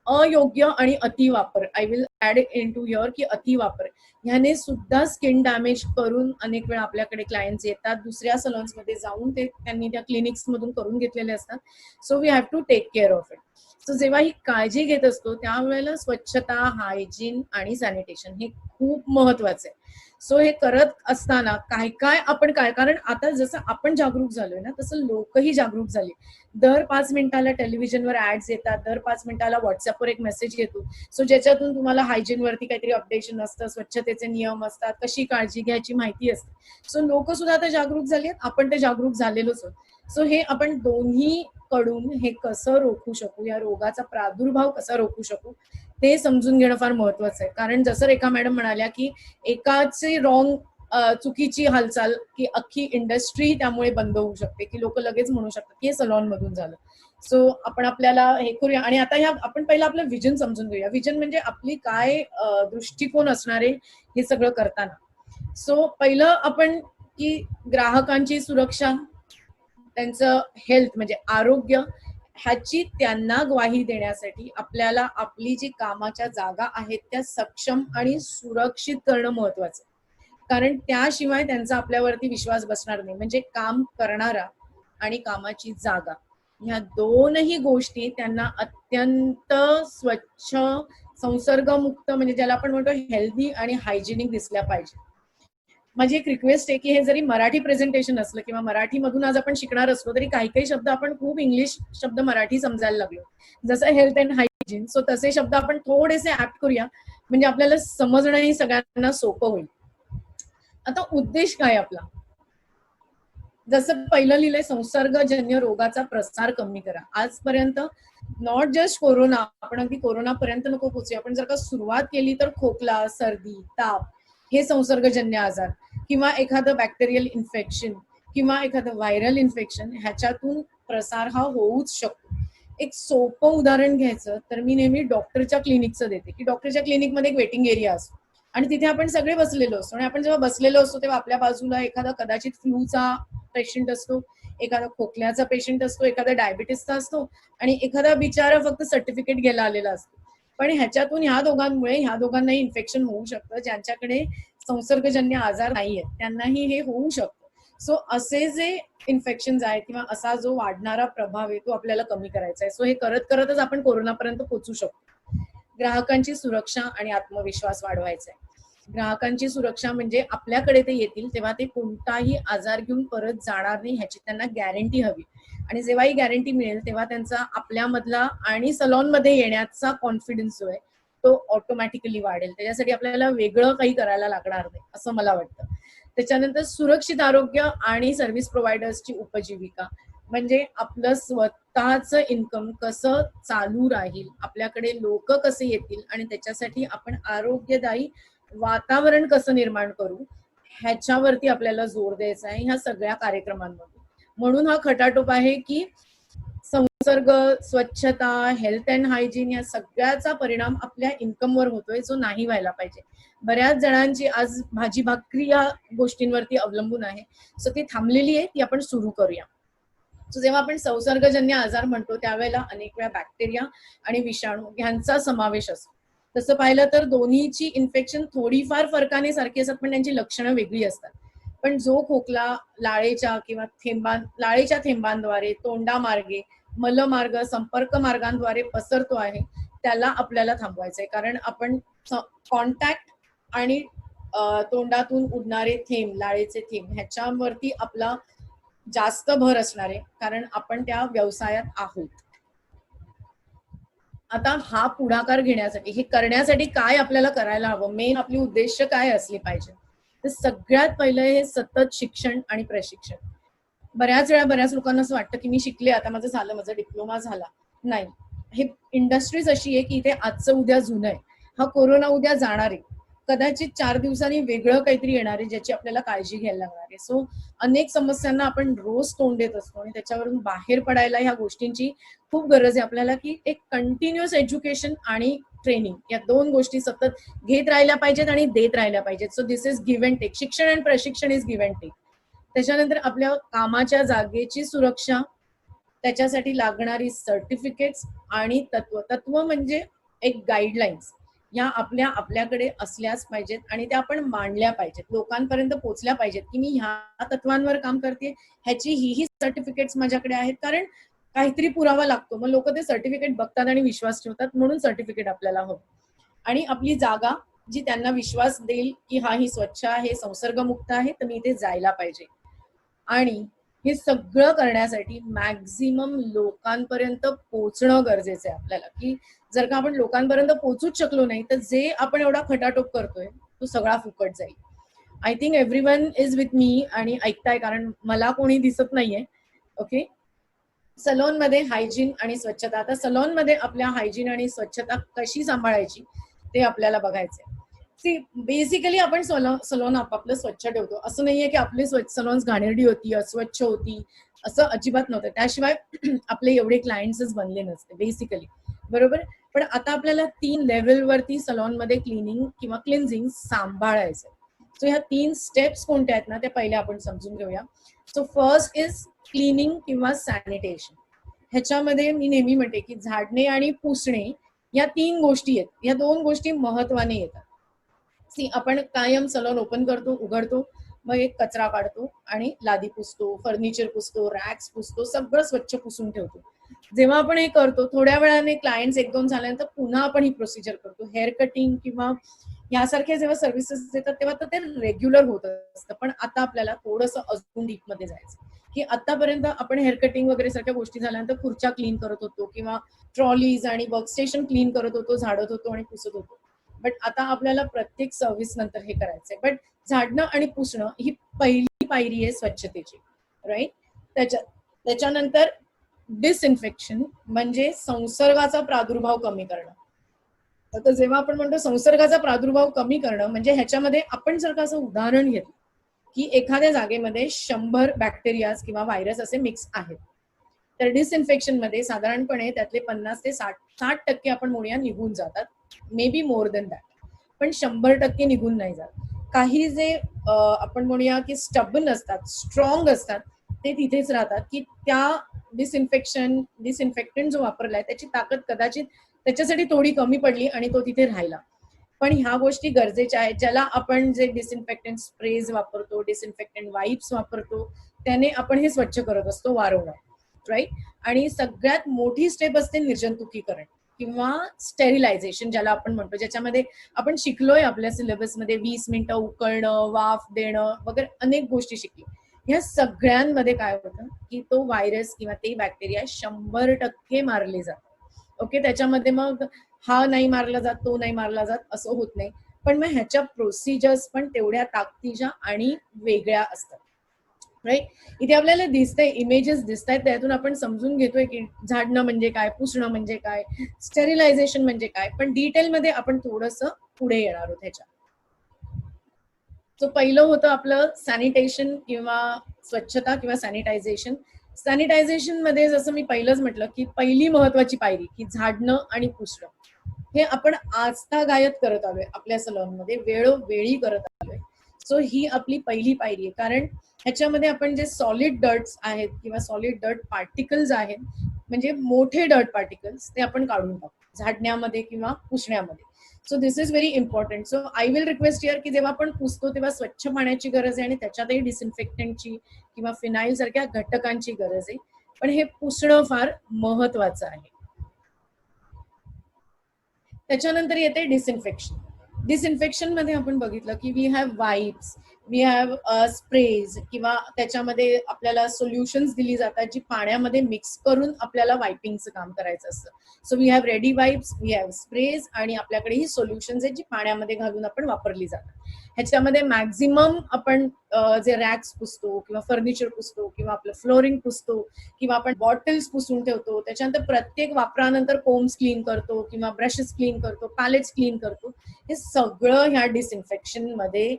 अयोग्य आणि अतिवापर, I will add into your की अतिवापर, ह्याने सुद्धा स्किन डॅमेज करून अनेक वेळा आपल्याकडे क्लायंट्स येतात. दुसऱ्या सलॉन्स मध्ये जाऊन ते त्यांनी त्या क्लिनिक्स मधून करून घेतलेले असतात. So we have to take care of it. So जेव्हा ही काळजी घेत असतो त्यावेळेला स्वच्छता, हायजीन आणि सॅनिटेशन हे खूप महत्वाचं आहे. सो हे करत असताना काय काय आपण कारण आता जसं आपण जागरूक झालोय ना, तसं लोकही जागरूक झाले. दर 5 मिनिटाला टेलिव्हिजनवर ऍड्स येतात, दर 5 मिनिटाला व्हॉट्सअपवर एक मेसेज येतो. सो ज्याच्यातून तुम्हाला हायजीन वरती काहीतरी अपडेशन असतं, स्वच्छतेचे नियम असतात, कशी काळजी घ्यायची माहिती असते. सो लोक सुद्धा आता जागरूक झाली आहेत, आपण ते जागरूक झालेलोच आहोत. सो हे आपण दोन्ही कडून हे कसं रोखू शकू, या रोगाचा प्रादुर्भाव कसा रोखू शकू, ते समजून घेणं फार महत्वाचं आहे. कारण जसं रेखा मॅडम म्हणाल्या की एकाची रॉंग चुकीची हालचाल की अख्खी इंडस्ट्री त्यामुळे बंद होऊ शकते, की लोक लगेच म्हणू शकतात की हे सलॉन मधून झालं. सो आपण आपल्याला हे करूया. आणि आता ह्या आपण पहिलं आपलं विजन समजून घेऊया. विजन म्हणजे आपली काय दृष्टिकोन असणार आहे हे सगळं करताना. सो पहिलं आपण की ग्राहकांची सुरक्षा, त्यांचं हेल्थ म्हणजे आरोग्य ह्याची त्यांना ग्वाही देण्यासाठी आपल्याला आपली जी कामाच्या जागा आहेत त्या सक्षम आणि सुरक्षित करणं महत्वाचं, कारण त्याशिवाय त्यांचा आपल्यावरती विश्वास बसणार नाही. म्हणजे काम करणारा आणि कामाची जागा, ह्या दोनही गोष्टी त्यांना अत्यंत स्वच्छ, संसर्गमुक्त, म्हणजे ज्याला आपण म्हणतो हेल्दी आणि हायजेनिक दिसल्या पाहिजे. माझी एक रिक्वेस्ट आहे की हे जरी मराठी प्रेझेंटेशन असलं किंवा मराठीमधून आज आपण शिकणार असलो तरी काही काही शब्द आपण खूप इंग्लिश शब्द मराठी समजायला लागलो, जसं हेल्थ अँड हायजीन. सो तसे शब्द आपण थोडेसे ऍप्ट करूया, म्हणजे आपल्याला समजणंही सगळ्यांना सोपं होईल. आता उद्देश काय आपला? जसं पहिलं लिहिलंय, संसर्गजन्य रोगाचा प्रसार कमी करा. आजपर्यंत नॉट जस्ट कोरोना, आपण अगदी कोरोनापर्यंत नको पोहोचूया, आपण जर का सुरुवात केली तर खोकला, सर्दी, ताप हे संसर्गजन्य आजार किंवा एखादं बॅक्टेरियल इन्फेक्शन किंवा एखादं व्हायरल इन्फेक्शन, ह्याच्यातून प्रसार हा होऊच शकतो. एक सोपं उदाहरण घ्यायचं तर मी नेहमी डॉक्टरच्या क्लिनिकचं देते, की डॉक्टरच्या क्लिनिकमध्ये एक वेटिंग एरिया असतो आणि तिथे आपण सगळे बसलेलो असतो, आणि आपण जेव्हा बसलेलो असतो तेव्हा आपल्या बाजूला एखादा कदाचित फ्लूचा पेशंट असतो, एखादा खोकल्याचा पेशंट असतो, एखादा डायबिटीसचा असतो आणि एखादा बिचारा फक्त सर्टिफिकेट घ्यायला आलेला असतो. पण ह्याच्यातून ह्या दोघांमुळे ह्या दोघांनाही इन्फेक्शन होऊ शकतं. ज्यांच्याकडे संसर्गजन्य आजार नाहीये त्यांनाही हे होऊ शकतं. सो असे जे इन्फेक्शन आहेत किंवा असा जो वाढणारा प्रभाव आहे तो आपल्याला कमी करायचा आहे. सो हे करत करतच आपण कोरोनापर्यंत पोहोचू शकतो. ग्राहकांची सुरक्षा आणि आत्मविश्वास वाढवायचा आहे. ग्राहकांची सुरक्षा म्हणजे आपल्याकडे ते येतील तेव्हा ते कोणताही आजार घेऊन परत जाणार नाही ह्याची त्यांना गॅरंटी हवी, आणि जेव्हा ही गॅरंटी मिळेल तेव्हा त्यांचा आपल्यामधला आणि सलॉनमध्ये येण्याचा कॉन्फिडन्स जो आहे तो ऑटोमॅटिकली वाढेल. त्याच्यासाठी आपल्याला वेगळं काही करायला लागणार नाही असं मला वाटतं. त्याच्यानंतर सुरक्षित आरोग्य आणि सर्व्हिस प्रोव्हायडर्सची उपजीविका, म्हणजे आपलं स्वतःचं इन्कम कसं चालू राहील, आपल्याकडे लोक कसे येतील आणि त्याच्यासाठी आपण आरोग्यदायी वातावरण कसं निर्माण करू, ह्याच्यावरती आपल्याला जोर द्यायचा आहे ह्या सगळ्या कार्यक्रमांमध्ये. म्हणून हा खटाटोप आहे की संसर्ग, स्वच्छता, हेल्थ अँड हायजीन या सगळ्याचा परिणाम आपल्या इन्कमवर होतोय, जो नाही व्हायला पाहिजे. बऱ्याच जणांची आज भाजी भाकरी या गोष्टींवरती अवलंबून आहे, सो ती थांबलेली आहे, ती आपण सुरू करूया. सो जेव्हा आपण संसर्गजन्य आजार म्हणतो त्यावेळेला अनेक वेळा बॅक्टेरिया आणि विषाणू ह्यांचा समावेश असतो. तसं पाहिलं तर दोन्हीची इन्फेक्शन थोडीफार फरकाने सारखी असतात पण त्यांची लक्षणं वेगळी असतात. पण जो खोकला लाळेच्या किंवा लाळेच्या थेंबांद्वारे, तोंडामार्गे, मलमार्ग, संपर्क मार्गांद्वारे पसरतो आहे त्याला आपल्याला थांबवायचंय, कारण आपण कॉन्टॅक्ट आणि तोंडातून उडणारे थेंब, लाळेचे थेंब ह्याच्यावरती आपला जास्त भर असणार आहे, कारण आपण त्या व्यवसायात आहोत. आता हा पुढाकार घेण्यासाठी, हे करण्यासाठी काय आपल्याला करायला हवं, मेन आपली उद्देश काय असली पाहिजे, तर सगळ्यात पहिलं हे सतत शिक्षण आणि प्रशिक्षण. बऱ्याच वेळा बऱ्याच लोकांना असं वाटतं की मी शिकले, आता माझं झालं, माझा डिप्लोमा झाला. नाही, हे इंडस्ट्रीज अशी आहे की इथे आजचं उद्या जुनं आहे. हा कोरोना उद्या जाणार आहे, कदाचित 4 दिवसांनी वेगळं काहीतरी येणार आहे ज्याची आपल्याला काळजी घ्यायला लागणार आहे. सो अनेक समस्यांना आपण रोज तोंड देत असतो आणि त्याच्यावरून बाहेर पडायला ह्या गोष्टींची खूप गरज आहे आपल्याला, की एक कंटिन्युअस एज्युकेशन आणि ट्रेनिंग या दोन गोष्टी सतत घेत राहिल्या पाहिजेत आणि देत राहिल्या पाहिजेत. So this is give and take. शिक्षण आणि प्रशिक्षण इज गिव्ह अँड टेक. त्याच्यानंतर आपल्या कामाच्या जागेची सुरक्षा, त्याच्यासाठी लागणारी सर्टिफिकेट्स आणि तत्व म्हणजे एक गाईडलाईन्स, या आपल्याकडे असल्याच पाहिजेत आणि त्या आपण मांडल्या पाहिजेत, लोकांपर्यंत पोहोचल्या पाहिजेत की मी ह्या तत्वांवर काम करते, ह्याची ही सर्टिफिकेट्स माझ्याकडे आहेत. कारण काहीतरी पुरावा लागतो, मग लोक ते सर्टिफिकेट बघतात आणि विश्वास ठेवतात, म्हणून सर्टिफिकेट आपल्याला हवं. आणि आपली जागा जी त्यांना विश्वास देईल की हा ही स्वच्छ आहे, संसर्गमुक्त आहे, तर मी इथे जायला पाहिजे. आणि हे सगळं करण्यासाठी मॅक्झिमम लोकांपर्यंत पोहोचणं गरजेचं आहे आपल्याला, की जर का आपण लोकांपर्यंत पोहोचूच शकलो नाही तर जे आपण एवढा खटाटोप करतोय तो सगळा फुकट जाईल. I think everyone is with me आणि ऐकताय, कारण मला कोणी दिसत नाहीये. ओके. सलॉनमध्ये हायजीन आणि स्वच्छता. आता सलॉनमध्ये आपल्या हायजीन आणि स्वच्छता कशी सांभाळायची ते आपल्याला बघायचंय. सी, बेसिकली आपण सलॉन आपापलं स्वच्छ ठेवतो, असं नाहीये की आपली सलॉन्स घाणेरडी होती, अस्वच्छ होती, असं अजिबात नव्हतं. त्याशिवाय आपले एवढे क्लायंट्सच बनले नसते बेसिकली, बरोबर. पण आता आपल्याला 3 लेवलवरती सलॉनमध्ये क्लिनिंग किंवा क्लिन्झिंग सांभाळायचं. सो ह्या 3 स्टेप्स कोणत्या आहेत ना ते पहिले आपण समजून घेऊया. सो फर्स्ट इज क्लिनिंग किंवा सॅनिटेशन. ह्याच्यामध्ये मी नेहमी म्हणते की झाडणे आणि पुसणे या 3 गोष्टी आहेत. या 2 गोष्टी महत्त्वाने येतात. आपण कायम सलून ओपन करतो, उघडतो, मग एक कचरा काढतो आणि लादी पुसतो, फर्निचर पुसतो, रॅक्स पुसतो, सगळं स्वच्छ पुसून ठेवतो. जेव्हा आपण हे करतो, थोड्या वेळाने क्लायंट्स 1-2 झाल्यानंतर पुन्हा आपण ही प्रोसिजर करतो. हेअर कटिंग किंवा यासारख्या जेव्हा सर्व्हिसेस देतात तेव्हा तर ते रेग्युलर होत असतं. पण आता आपल्याला थोडंसं अजून डीपमध्ये जायचं, की आतापर्यंत आपण हेअर कटिंग वगैरे सारख्या गोष्टी झाल्यानंतर खुर्च्या क्लीन करत होतो किंवा ट्रॉलीज आणि वर्कस्टेशन क्लीन करत होतो, झाडत होतो आणि पुसत होतो. बट आता आपल्याला प्रत्येक सर्व्हिस नंतर हे करायचंय. बट झाडणं आणि पुसणं ही पहिली पायरी आहे स्वच्छतेची, राईट? त्याच्यानंतर डिसइन्फेक्शन म्हणजे संसर्गाचा प्रादुर्भाव कमी करणं. तर जेव्हा आपण म्हणतो संसर्गाचा प्रादुर्भाव कमी करणं म्हणजे ह्याच्यामध्ये आपण जर का असं उदाहरण घेतलं की एखाद्या जागेमध्ये 100 बॅक्टेरियाज किंवा व्हायरस असे मिक्स आहेत, तर डिसइन्फेक्शन मध्ये साधारणपणे त्यातले 50 ते 60% आपण म्हणूया निघून जातात, may be more than that. पण 100% निघून नाही जात. काही जे आपण म्हणूया की स्टबन असतात, स्ट्रॉंग असतात, ते तिथेच राहतात की त्या डिसइन्फेक्टंट जो वापरलाय त्याची ताकद कदाचित त्याच्यासाठी थोडी कमी पडली आणि तो तिथे राहिला. पण ह्या गोष्टी गरजेच्या आहेत, ज्याला आपण जे डिसइन्फेक्टंट स्प्रेज वापरतो, डिसइन्फेक्टंट वाईप्स वापरतो, त्याने आपण हे स्वच्छ करत असतो वारंवार, राईट? आणि सगळ्यात मोठी स्टेप असते निर्जंतुकीकरण किंवा स्टेरिलायझेशन ज्याला आपण म्हणतो, ज्याच्यामध्ये आपण शिकलोय आपल्या सिलेबसमध्ये 20 मिनिटं उकळणं, वाफ देणं वगैरे अनेक गोष्टी शिकलो. ह्या सगळ्यांमध्ये काय होतं की तो व्हायरस किंवा ते बॅक्टेरिया 100% मारले जातात. ओके, त्याच्यामध्ये मग हा नाही मारला जात, तो नाही मारला जात असं होत नाही. पण मग ह्याच्या प्रोसिजर्स पण तेवढ्या ताकदीच्या आणि वेगळ्या असतात, राईट? इथे आपल्याला दिसतंय, इमेजेस दिसतायत, त्यातून आपण समजून घेतोय की झाडणं म्हणजे काय, पुसणं म्हणजे काय, स्टेरिलायझेशन म्हणजे काय, पण डिटेलमध्ये आपण थोडंसं पुढे येणार आहोत ह्याच्या. सो पहिलं होतं आपलं सॅनिटेशन किंवा स्वच्छता किंवा सॅनिटायझेशन. सॅनिटायझेशन मध्ये जसं मी पहिलंच म्हटलं की पहिली महत्वाची पायरी की झाडणं आणि पुसणं हे आपण आजतागायत करत आलोय आपल्या सलूनमध्ये, वेळोवेळी करत आलोय. सो ही आपली पहिली पायरी आहे, कारण ह्याच्यामध्ये आपण जे सॉलिड डर्ट्स आहेत किंवा सॉलिड डर्ट पार्टिकल्स आहेत, म्हणजे मोठे डर्ट पार्टिकल्स, ते आपण काढून टाकतो झाडण्यामध्ये किंवा पुसण्यामध्ये. So this is very important. So I will request here की जेव्हा आपण पुसतो तेव्हा स्वच्छ पाण्याची गरज आहे आणि त्याच्यातही डिसइन्फेक्टंटची किंवा फिनाईल सारख्या घटकांची गरज आहे, पण हे पुसणं फार महत्वाचं आहे. त्याच्यानंतर येते डिसइन्फेक्शन. डिसइन्फेक्शन मध्ये आपण बघितलं की we have wipes, we have sprays किंवा त्याच्यामध्ये आपल्याला सोल्युशन्स दिली जातात जी पाण्यामध्ये मिक्स करून आपल्याला वायपिंगचं काम करायचं असतं. So we have ready wipes, we have sprays आणि आपल्याकडे ही सोल्युशन्स आहेत जी पाण्यामध्ये घालून आपण वापरली जातात. ह्याच्यामध्ये मॅक्झिमम आपण जे रॅक्स पुसतो किंवा फर्निचर पुसतो किंवा आपलं फ्लोरिंग पुसतो किंवा आपण बॉटल्स पुसून ठेवतो, त्याच्यानंतर प्रत्येक वापरानंतर कोम्स क्लीन करतो किंवा ब्रशेस क्लीन करतो, पॅलेट्स क्लीन करतो, हे सगळं ह्या डिसइन्फेक्शन मध्ये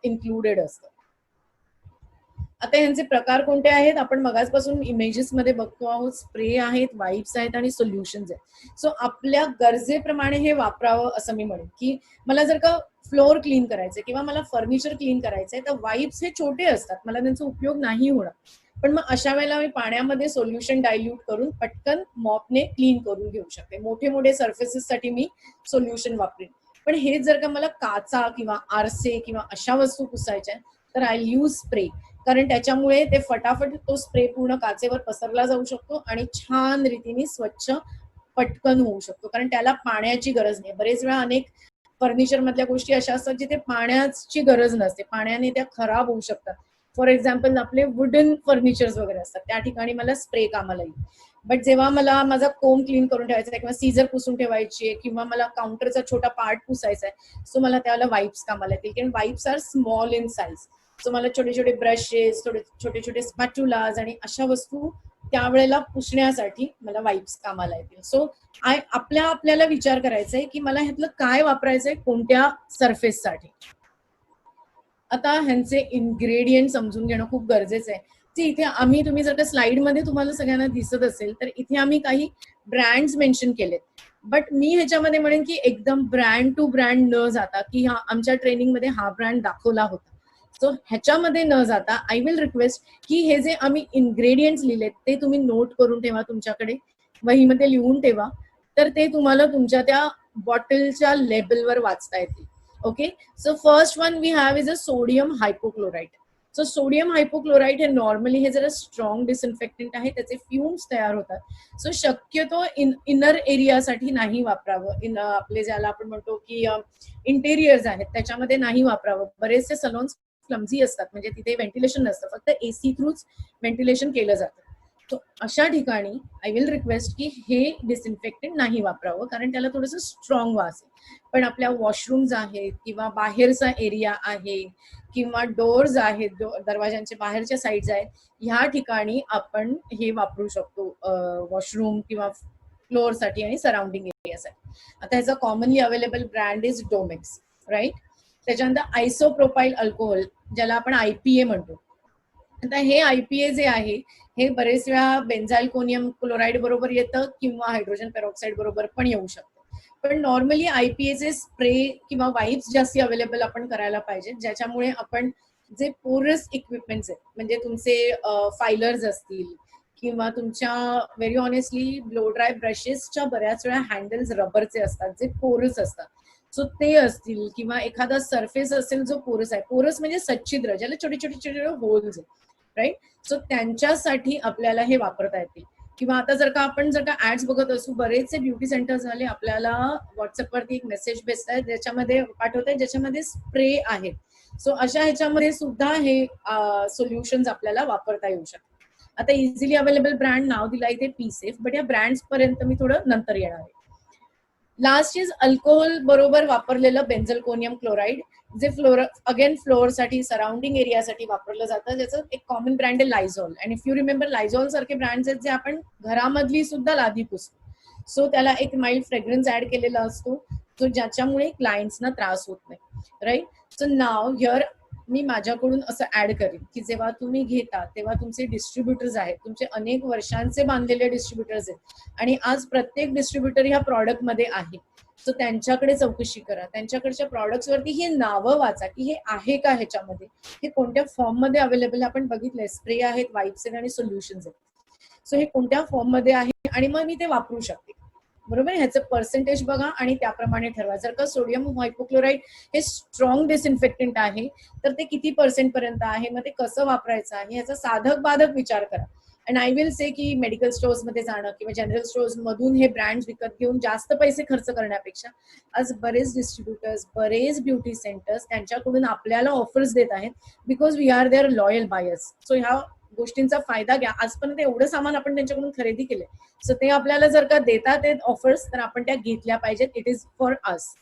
इन्क्लुडेड असतं. आता यांचे प्रकार कोणते आहेत आपण मगाचपासून इमेजेस मध्ये बघतो आहोत. स्प्रे आहेत, वाईप्स आहेत आणि सोल्युशन्स आहेत. सो आपल्या गरजेप्रमाणे हे वापरावं असं मी म्हणेन की मला जर का फ्लोअर क्लीन करायचंय किंवा मला फर्निचर क्लीन करायचंय तर वाईप्स हे छोटे असतात, मला त्यांचा उपयोग नाही होणार. पण मग अशा वेळेला मी पाण्यामध्ये सोल्युशन डायल्यूट करून पटकन मॉपने क्लीन करून घेऊ शकते. मोठे मोठे सर्फेसेस साठी मी सोल्युशन वापरेन. पण हे जर का मला काचा किंवा आरसे किंवा अशा वस्तू पुसायच्या तर आय यूज स्प्रे, कारण त्याच्यामुळे ते फटाफट तो स्प्रे पूर्ण काचेवर पसरला जाऊ शकतो आणि छान रीतीने स्वच्छ पटकन होऊ शकतो, कारण त्याला पाण्याची गरज नाही. बरेच वेळा अनेक फर्निचर मधल्या गोष्टी अशा असतात जिथे पाण्याची गरज नसते, पाण्याने त्या खराब होऊ शकतात. फॉर एक्झाम्पल आपले वुडन फर्निचर्स वगैरे असतात, त्या ठिकाणी मला स्प्रे कामाला येईल. बट जेव्हा मला माझा कोम क्लीन करून ठेवायचा आहे किंवा सीझर पुसून ठेवायची आहे किंवा मला काउंटरचा छोटा पार्ट पुसायचा आहे, सो मला त्याला वाईप्स कामाला येतील, कारण wipes are small in size. So मला छोटे छोटे ब्रशेस, छोटे छोटे स्पॅच्युलाज आणि अशा वस्तू त्यावेळेला पुसण्यासाठी मला वाईप्स कामाला येतील. सो आपल्याला विचार करायचा आहे की मला ह्यातलं काय वापरायचंय कोणत्या सरफेससाठी. आता ह्यांचे इन्ग्रेडियंट समजून घेणं खूप गरजेचं आहे. इथे आम्ही, तुम्ही जर का स्लाइड मध्ये तुम्हाला सगळ्यांना दिसत असेल तर इथे आम्ही काही ब्रँड्स मेन्शन केलेत. बट मी ह्याच्यामध्ये म्हणेन की एकदम ब्रँड टू ब्रँड न जाता की हा आमच्या ट्रेनिंग मध्ये हा ब्रँड दाखवला होता, सो ह्याच्यामध्ये न जाता आय विल रिक्वेस्ट की हे जे आम्ही इन्ग्रेडियंट्स लिहिलेत ते तुम्ही नोट करून ठेवा, तुमच्याकडे वहीमध्ये लिहून ठेवा, तर ते तुम्हाला तुमच्या त्या बॉटलच्या लेबलवर वाचता येतील. Okay, so first one we have is a sodium hypochlorite. So sodium hypochlorite हे नॉर्मली हे जरा स्ट्रॉंग डिसइन्फेक्टंट आहे, त्याचे फ्युम्स तयार होतात. सो शक्यतो इनर एरियासाठी नाही वापरावं. आपले ज्याला आपण म्हणतो की इंटेरियर्स आहेत त्याच्यामध्ये नाही वापरावं. बरेचसे सलॉन्स क्लमझी असतात, म्हणजे तिथे व्हेंटिलेशन नसतं, फक्त एसी थ्रूच व्हेंटिलेशन केलं जातं. तो अशा ठिकाणी आय विल रिक्वेस्ट की हे डिसइन्फेक्टंट नाही वापरावं, कारण त्याला थोडंसं स्ट्रॉंग वास आहे. पण आपल्या वॉशरूम्स आहेत किंवा बाहेरचा एरिया आहे किंवा डोअर्स आहेत, दरवाजांच्या बाहेरच्या साईड्स आहेत, ह्या ठिकाणी आपण हे वापरू शकतो वॉशरूम किंवा फ्लोअरसाठी आणि सराउंडिंग एरियासाठी. आता ह्याचा commonly available brand is Domex, right. त्याच्यानंतर आयसोप्रोपाईल अल्कोहोल, ज्याला आपण आयपीए म्हणतो. आता हे आयपीए जे आहे हे बरेच वेळा बेन्झाइलकोनियम क्लोराईड बरोबर येतं किंवा हायड्रोजन पेरॉक्साईड बरोबर पण येऊ शकतं. पण नॉर्मली आयपीएचे स्प्रे किंवा वाईप्स जास्ती अवेलेबल आपण करायला पाहिजे, ज्याच्यामुळे आपण जे पोरस इक्विपमेंट्स आहेत, म्हणजे तुमचे फायलर्स असतील किंवा तुमच्या व्हेरी ऑनेस्टली ब्लो ड्राय ब्रशेसच्या बऱ्याच वेळा हँडल्स रबरचे असतात जे पोरस असतात. सो ते असतील किंवा एखादा सरफेस असेल जो पोरस आहे, पोरस म्हणजे सच्छिद्र, ज्याला छोटे छोटे छोटे होल्स आहेत, राईट. सो त्यांच्यासाठी आपल्याला हे वापरता येतील. किंवा आता जर का ऍड्स बघत असू, बरेचसे ब्युटी सेंटर झाले, आपल्याला व्हॉट्सअपवरती एक मेसेज बेस्ट आहे ज्याच्यामध्ये पाठवत आहे, ज्याच्यामध्ये स्प्रे आहेत. सो अशा ह्याच्यामध्ये सुद्धा हे सोल्युशन्स आपल्याला वापरता येऊ शकतात. आता इझिली अवेलेबल ब्रँड नाव दिला इथे पीसेफ, बट या ब्रँड्स पर्यंत मी थोडं नंतर येणार आहे. लास्ट इज अल्कोहोल बरोबर वापरलेलं बेन्झलकोनियम क्लोराईड, जे फ्लोअरसाठी सराउंडिंग एरियासाठी वापरलं जातं. ज्याचं एक कॉमन ब्रँड आहे लायझॉल. आणि इफ यू रिमेंबर, लायझॉल सारखे ब्रँड्स आहेत जे आपण घरामधली सुद्धा लादी पुसतो. सो त्याला एक माइल्ड फ्रेग्रन्स ऍड केलेला असतो, जो ज्याच्यामुळे क्लायंट्सना त्रास होत नाही, राईट. सो नाव हिअर मी माझ्याकडून असं ऍड करीन की जेव्हा तुम्ही घेता तेव्हा तुमचे डिस्ट्रीब्युटर्स आहेत, तुमचे अनेक वर्षांचे बांधलेले डिस्ट्रीब्युटर्स आहेत आणि आज प्रत्येक डिस्ट्रीब्युटर ह्या प्रॉडक्टमध्ये आहे. सो त्यांच्याकडे चौकशी करा, त्यांच्याकडच्या प्रॉडक्ट्स वरती ही नावं वाचा की हे आहे का, ह्याच्यामध्ये हे कोणत्या फॉर्म मध्ये अवेलेबल आपण बघितलंय, स्प्रे आहेत, वाईप्स आहेत आणि सोल्युशन्स आहेत. सो हे कोणत्या फॉर्म मध्ये आहे आणि मग मी ते वापरू शकते, बरोबर. ह्याचं पर्सेंटेज बघा आणि त्याप्रमाणे ठरवा. जर का सोडियम हायपोक्लोराईड हे स्ट्रॉंग डिसइन्फेक्टंट आहे तर ते किती पर्सेंट पर्यंत आहे, मग ते कसं वापरायचं आहे ह्याचा साधक बाधक विचार करा. अँड आय विल से की मेडिकल स्टोअर्स मध्ये जाणं किंवा जनरल स्टोअर्स मधून हे ब्रँड विकत घेऊन जास्त पैसे खर्च करण्यापेक्षा आज बरेच डिस्ट्रीब्युटर्स, बरेच ब्युटी सेंटर्स त्यांच्याकडून आपल्याला ऑफर्स देत आहेत, because we are their loyal buyers. So ह्या गोष्टींचा फायदा घ्या. आजपर्यंत एवढं सामान आपण त्यांच्याकडून खरेदी केले, सो ते आपल्याला जर का देतात ते ऑफर्स तर आपण त्या घेतल्या पाहिजेत. It is for us,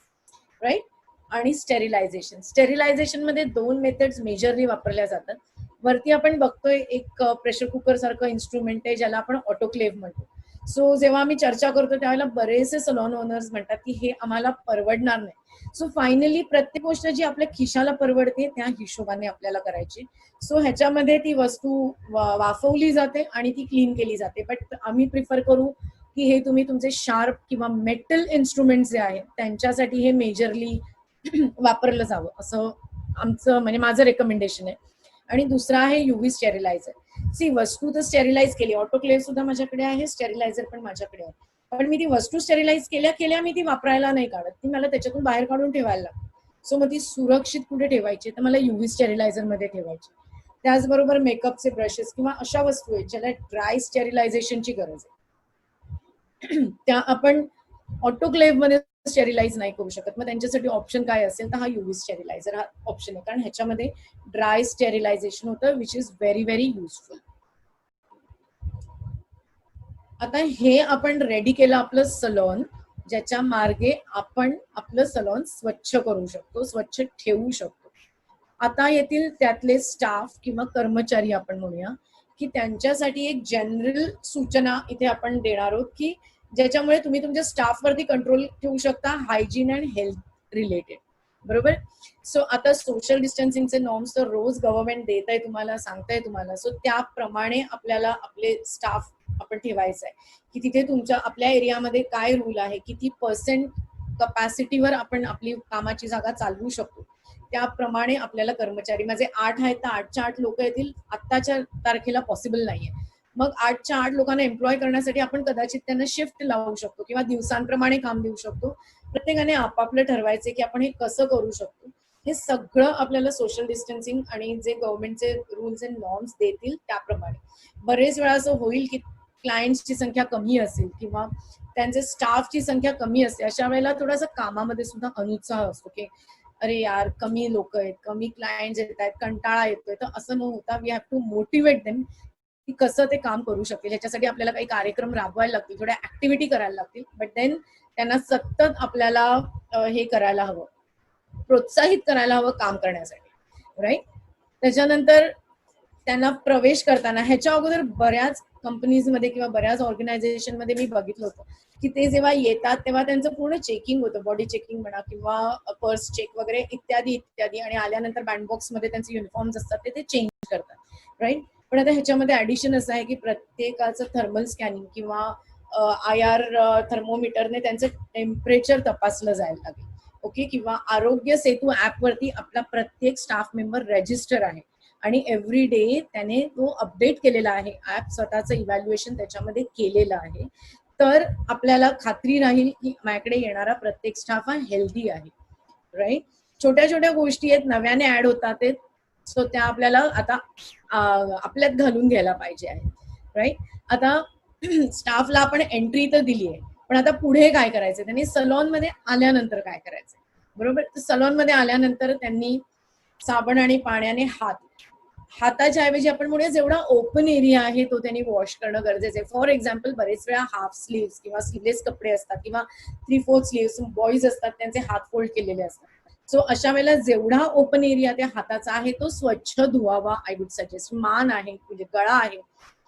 right. आणि स्टेरिलायझेशन मध्ये 2 मेथड्स मेजरली वापरल्या जातात. वरती आपण बघतोय एक प्रेशर कुकर सारखं इन्स्ट्रुमेंट आहे ज्याला आपण ऑटोक्लेव्ह म्हणतो. सो जेव्हा आम्ही चर्चा करतो त्यावेळेला बरेचसे सलॉन ओनर्स म्हणतात की हे आम्हाला परवडणार नाही. सो फायनली प्रत्येक गोष्ट जी आपल्या खिशाला परवडते त्या हिशोबाने आपल्याला करायची. सो ह्याच्यामध्ये ती वस्तू वाफवली जाते आणि ती क्लीन केली जाते. बट आम्ही प्रिफर करू की हे तुम्ही तुमचे शार्प किंवा मेटल इन्स्ट्रुमेंट जे आहेत त्यांच्यासाठी हे मेजरली वापरलं जावं, असं आमचं म्हणजे माझं रेकमेंडेशन आहे. आणि दुसरा आहे युव्ही स्टेरिलायझर. सी वस्तू तर स्टेरिलाइज केली, ऑटोक्लेव्ह सुद्धा माझ्याकडे आहे, स्टेरिलायझर पण माझ्याकडे आहे. पण मी ती वस्तू स्टेरिलाइज केल्या मी ती वापरायला नाही काढत, ती मला त्याच्यातून बाहेर काढून ठेवायला लागते. सो मग ती सुरक्षित कुठे ठेवायची तर मला युव्ही स्टेरिलायझर मध्ये ठेवायची. त्याचबरोबर मेकअपचे ब्रशेस किंवा अशा वस्तू आहेत ज्याला ड्राय स्टेरिलायझेशनची गरज आहे, त्या आपण ऑटोक्लेव्ह मध्ये स्टेरिलाइज नाही करू शकत. मग त्यांच्यासाठी ऑप्शन काय असेल तर हा युव्ही स्टेरिलायझर हा ऑप्शन आहे, कारण ह्याच्यामध्ये ड्राय स्टेरिलायझेशन होतं, which is very very useful. आता हे आपण रेडी केलं आपलं सलॉन, ज्याच्या मार्गे आपण आपलं सलॉन स्वच्छ करू शकतो, स्वच्छ ठेवू शकतो. आता येथील त्यातले स्टाफ किंवा कर्मचारी आपण म्हणूया की त्यांच्यासाठी एक जनरल सूचना इथे आपण देणार आहोत की ज्याच्यामुळे तुम्ही तुमच्या स्टाफवरती कंट्रोल ठेवू शकता, हायजीन अँड हेल्थ रिलेटेड, बरोबर. सो आता सोशल डिस्टन्सिंगचे नॉर्म्स तर रोज गव्हर्नमेंट देत आहे तुम्हाला, सांगताय तुम्हाला. सो त्याप्रमाणे आपल्याला आपले स्टाफ आपण ठेवायचं आहे की तिथे तुमच्या आपल्या एरियामध्ये काय रूल आहे, किती पर्सेंट कपॅसिटीवर आपण आपली कामाची जागा चालवू शकतो, त्याप्रमाणे आपल्याला कर्मचारी, माझे 8 आहेत तर 8च्या 8 लोक येतील, आत्ताच्या तारखेला पॉसिबल नाहीये. मग 8च्या 8 लोकांना एम्प्लॉय करण्यासाठी आपण कदाचित त्यांना शिफ्ट लावू शकतो किंवा दिवसांप्रमाणे काम देऊ शकतो. प्रत्येकाने आपापलं ठरवायचे की आपण हे कसं करू शकतो. हे सगळं आपल्याला सोशल डिस्टन्सिंग आणि जे गव्हर्नमेंटचे रूल्स अँड नॉर्म्स देतील त्याप्रमाणे. बरेच वेळा असं होईल की क्लायंट्सची संख्या कमी असेल किंवा त्यांचे स्टाफची संख्या कमी असते, अशा वेळेला थोडासा कामामध्ये सुद्धा अनुत्साह असतो की अरे यार कमी लोक आहेत, कमी क्लायंट्स येत आहेत, कंटाळा येतोय. तर असं न होता we have to motivate them की कसं ते काम करू शकेल. ह्याच्यासाठी आपल्याला काही कार्यक्रम राबवायला लागतील, थोड्या ऍक्टिव्हिटी करायला लागतील, बट देन त्यांना सतत आपल्याला हे करायला हवं, प्रोत्साहित करायला हवं काम करण्यासाठी, राईट. त्याच्यानंतर त्यांना प्रवेश करताना, ह्याच्या अगोदर बऱ्याच कंपनीजमध्ये किंवा बऱ्याच ऑर्गनायझेशन मध्ये मी बघितलं होतं की ते जेव्हा येतात तेव्हा त्यांचं पूर्ण चेकिंग होतं, बॉडी चेकिंग म्हणा किंवा पर्स चेक वगैरे इत्यादी इत्यादी, आणि आल्यानंतर बँडबॉक्स मध्ये त्यांचे युनिफॉर्म्स असतात ते चेंज करतात, राईट. पण आता ह्याच्यामध्ये ऍडिशन असं आहे की प्रत्येकाचं थर्मल स्कॅनिंग किंवा IR थर्मोमीटरने त्यांचं टेम्परेचर तपासलं जायला लागेल, ओके. किंवा आरोग्य सेतू ऍपवरती आपला प्रत्येक स्टाफ मेंबर रजिस्टर आहे आणि एव्हरी डे त्याने तो अपडेट केलेला आहे, ऍप स्वतःचं इव्हॅल्युएशन त्याच्यामध्ये केलेलं आहे. तर आपल्याला खात्री राहील की माझ्याकडे येणारा प्रत्येक स्टाफ हा हेल्दी आहे, राईट. छोट्या छोट्या गोष्टी आहेत, नव्याने ऍड होतात आहेत, सो त्या आपल्याला आता आपल्यात घालून घ्यायला पाहिजे आहे, राईट. आता स्टाफला आपण एंट्री तर दिली आहे, पण आता पुढे काय करायचं, त्यांनी सलॉन मध्ये आल्यानंतर काय करायचं, बरोबर. तर सलॉन मध्ये आल्यानंतर त्यांनी साबण आणि पाण्याने हाताच्या ऐवजी आपण म्हणूया जेवढा ओपन एरिया आहे तो त्यांनी वॉश करणं गरजेचं आहे. फॉर एक्झाम्पल बरेच वेळा हाफ स्लीव्स किंवा स्लीवलेस कपडे असतात किंवा 3/4 स्लीव्स बॉईज असतात, त्यांचे हात फोल्ड केलेले असतात. सो अशा वेळेला जेवढा ओपन एरिया त्या हाताचा आहे तो स्वच्छ धुवावा. आय वुड सजेस्ट मान आहे, म्हणजे गळा आहे,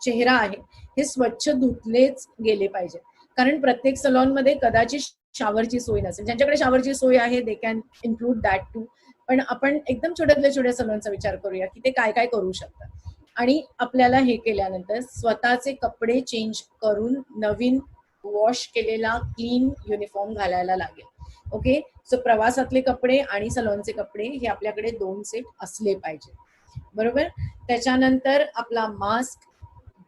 चेहरा आहे, हे स्वच्छ धुतलेच गेले पाहिजे. कारण प्रत्येक सलॉन मध्ये कदाचित शावरची सोय नसेल, ज्यांच्याकडे शावरची सोय आहे they can include that too. पण आपण एकदम छोट्यातल्या छोट्या सलॉनचा विचार करूया की ते काय काय करू शकतात. आणि आपल्याला हे केल्यानंतर स्वतःचे कपडे चेंज करून नवीन वॉश केलेला क्लीन युनिफॉर्म घालायला लागेल, ओके. सो प्रवासातले कपडे आणि सलॉनचे कपडे हे आपल्याकडे 2 सेट असले पाहिजे, बरोबर. त्याच्यानंतर आपला mask,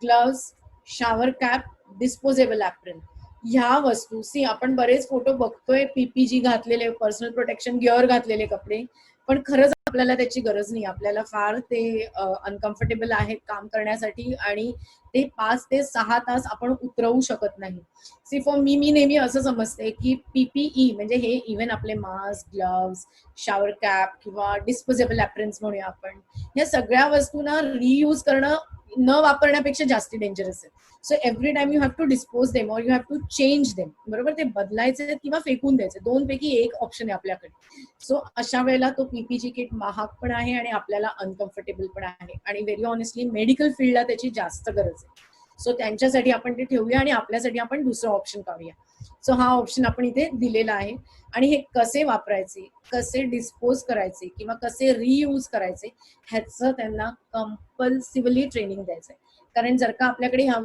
gloves, shower cap, disposable apron, ह्या वस्तू आपण बरेच फोटो बघतोय पीपीजी घातलेले, पर्सनल प्रोटेक्शन गिअर घातलेले कपडे, पण खरंच आपल्याला त्याची गरज नाही. आपल्याला फार ते अनकम्फर्टेबल आहेत काम करण्यासाठी आणि ते 5 ते 6 तास आपण उतरवू शकत नाही. सी फॉर मी नेहमी असं समजते की PPE म्हणजे हे इव्हन आपले मास्क, ग्लव्स, शॉवर कॅप किंवा डिस्पोजेबल ऍप्रन्स म्हणूया आपण, या सगळ्या वस्तूंना रियूज करणं न वापरण्यापेक्षा जास्त डेंजरस आहे. So every time you have to dispose them और you have to change them, बरोबर. ते बदलायचे किंवा फेकून द्यायचे, 2 पैकी एक ऑप्शन आहे आपल्याकडे. सो अशा वेळेला तो PPG किट महाग पण आहे आणि आपल्याला अनकम्फर्टेबल पण आहे आणि व्हेरी ऑनेस्टली मेडिकल फील्डला त्याची जास्त गरज आहे. सो त्यांच्यासाठी आपण ते ठेवूया आणि आपल्यासाठी आपण दुसरं ऑप्शन काढूया. सो हा ऑप्शन आपण इथे दिलेला आहे. आणि हे कसे वापरायचे, कसे डिस्पोज करायचे किंवा कसे रियूज करायचे ह्याचं त्यांना कंपल्सिव्हली ट्रेनिंग द्यायचंय. कारण जर का आपल्याकडे ह्या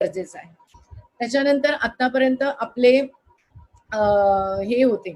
गरजेचं आहे. त्याच्यानंतर आतापर्यंत आपले हे होते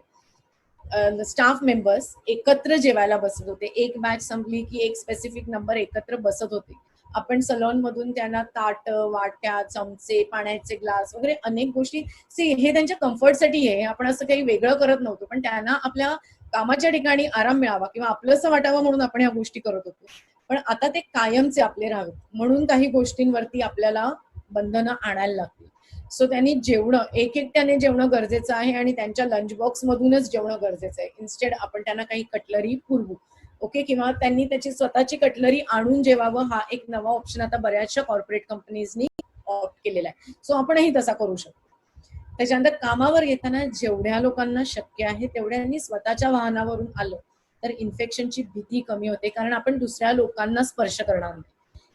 स्टाफ मेंबर्स एकत्र जेवायला बसत होते. एक बॅच संपली की एक स्पेसिफिक नंबर एकत्र बसत होते. आपण सलॉन मधून त्यांना ताट, वाट्या, चमचे, पाण्याचे ग्लास वगैरे अनेक गोष्टी, हे त्यांच्या कम्फर्टसाठी आहे, आपण असं काही वेगळं करत नव्हतो, पण त्यांना आपल्या कामाच्या ठिकाणी आराम मिळावा किंवा आपलंसं वाटावं म्हणून आपण ह्या गोष्टी करत होतो. पण आता ते कायमचे आपले राहावेत म्हणून काही गोष्टींवरती आपल्याला बंधनं आणायला लागतील. सो त्यांनी जेवणं एकट्याने जेवणं गरजेचं आहे आणि त्यांच्या लंच बॉक्स मधूनच जेवणं गरजेचं आहे. इन्स्टेड आपण त्यांना काही कटलरी पुरवू, ओके. किंवा त्यांनी त्याची स्वतःची कटलरी आणून जेवावं, हा एक नवा ऑप्शन आता बऱ्याचशा कॉर्पोरेट कंपनीजनी ऑप्ट केलेला आहे. सो आपणही तसा करू शकतो. त्याच्यानंतर कामावर येताना जेवढ्या लोकांना शक्य आहे तेवढ्यांनी स्वतःच्या वाहनावरून आलं तर इन्फेक्शनची भीती कमी होते, कारण आपण दुसऱ्या लोकांना स्पर्श करणार नाही.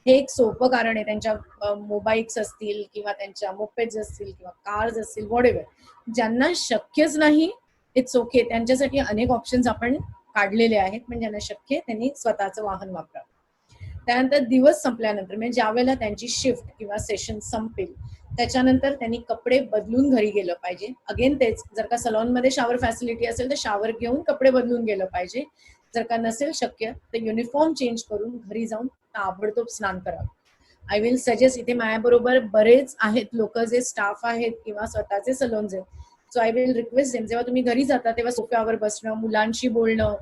हे एक सोपं कारण आहे. त्यांच्या मोबाईल्स असतील किंवा त्यांच्या मोपेड्स असतील किंवा कार्स असतील, व्हॉटएव्हर, ज्यांना शक्यच नाही इट्स ओके, त्यांच्यासाठी अनेक ऑप्शन्स आपण काढलेले आहेत. पण ज्यांना शक्य त्यांनी स्वतःचं वाहन वापरावं. त्यानंतर दिवस संपल्यानंतर म्हणजे ज्या वेळेला त्यांची शिफ्ट किंवा सेशन संपेल त्याच्यानंतर त्यांनी कपडे बदलून घरी गेलं पाहिजे. अगेन तेच, जर का सलॉनमध्ये शॉवर फॅसिलिटी असेल तर शॉवर घेऊन कपडे बदलून गेलं पाहिजे. जर का नसेल शक्य तर युनिफॉर्म चेंज करून घरी जाऊन ताबडतोब स्नान करावं. आय विल सजेस्ट, इथे माझ्याबरोबर बरेच आहेत लोक जे स्टाफ आहेत किंवा स्वतःचे सलॉन्स आहेत. So I will request them, जेव्हा तुम्ही घरी जाता तेव्हा सोफ्यावर बसणं, मुलांशी बोलणं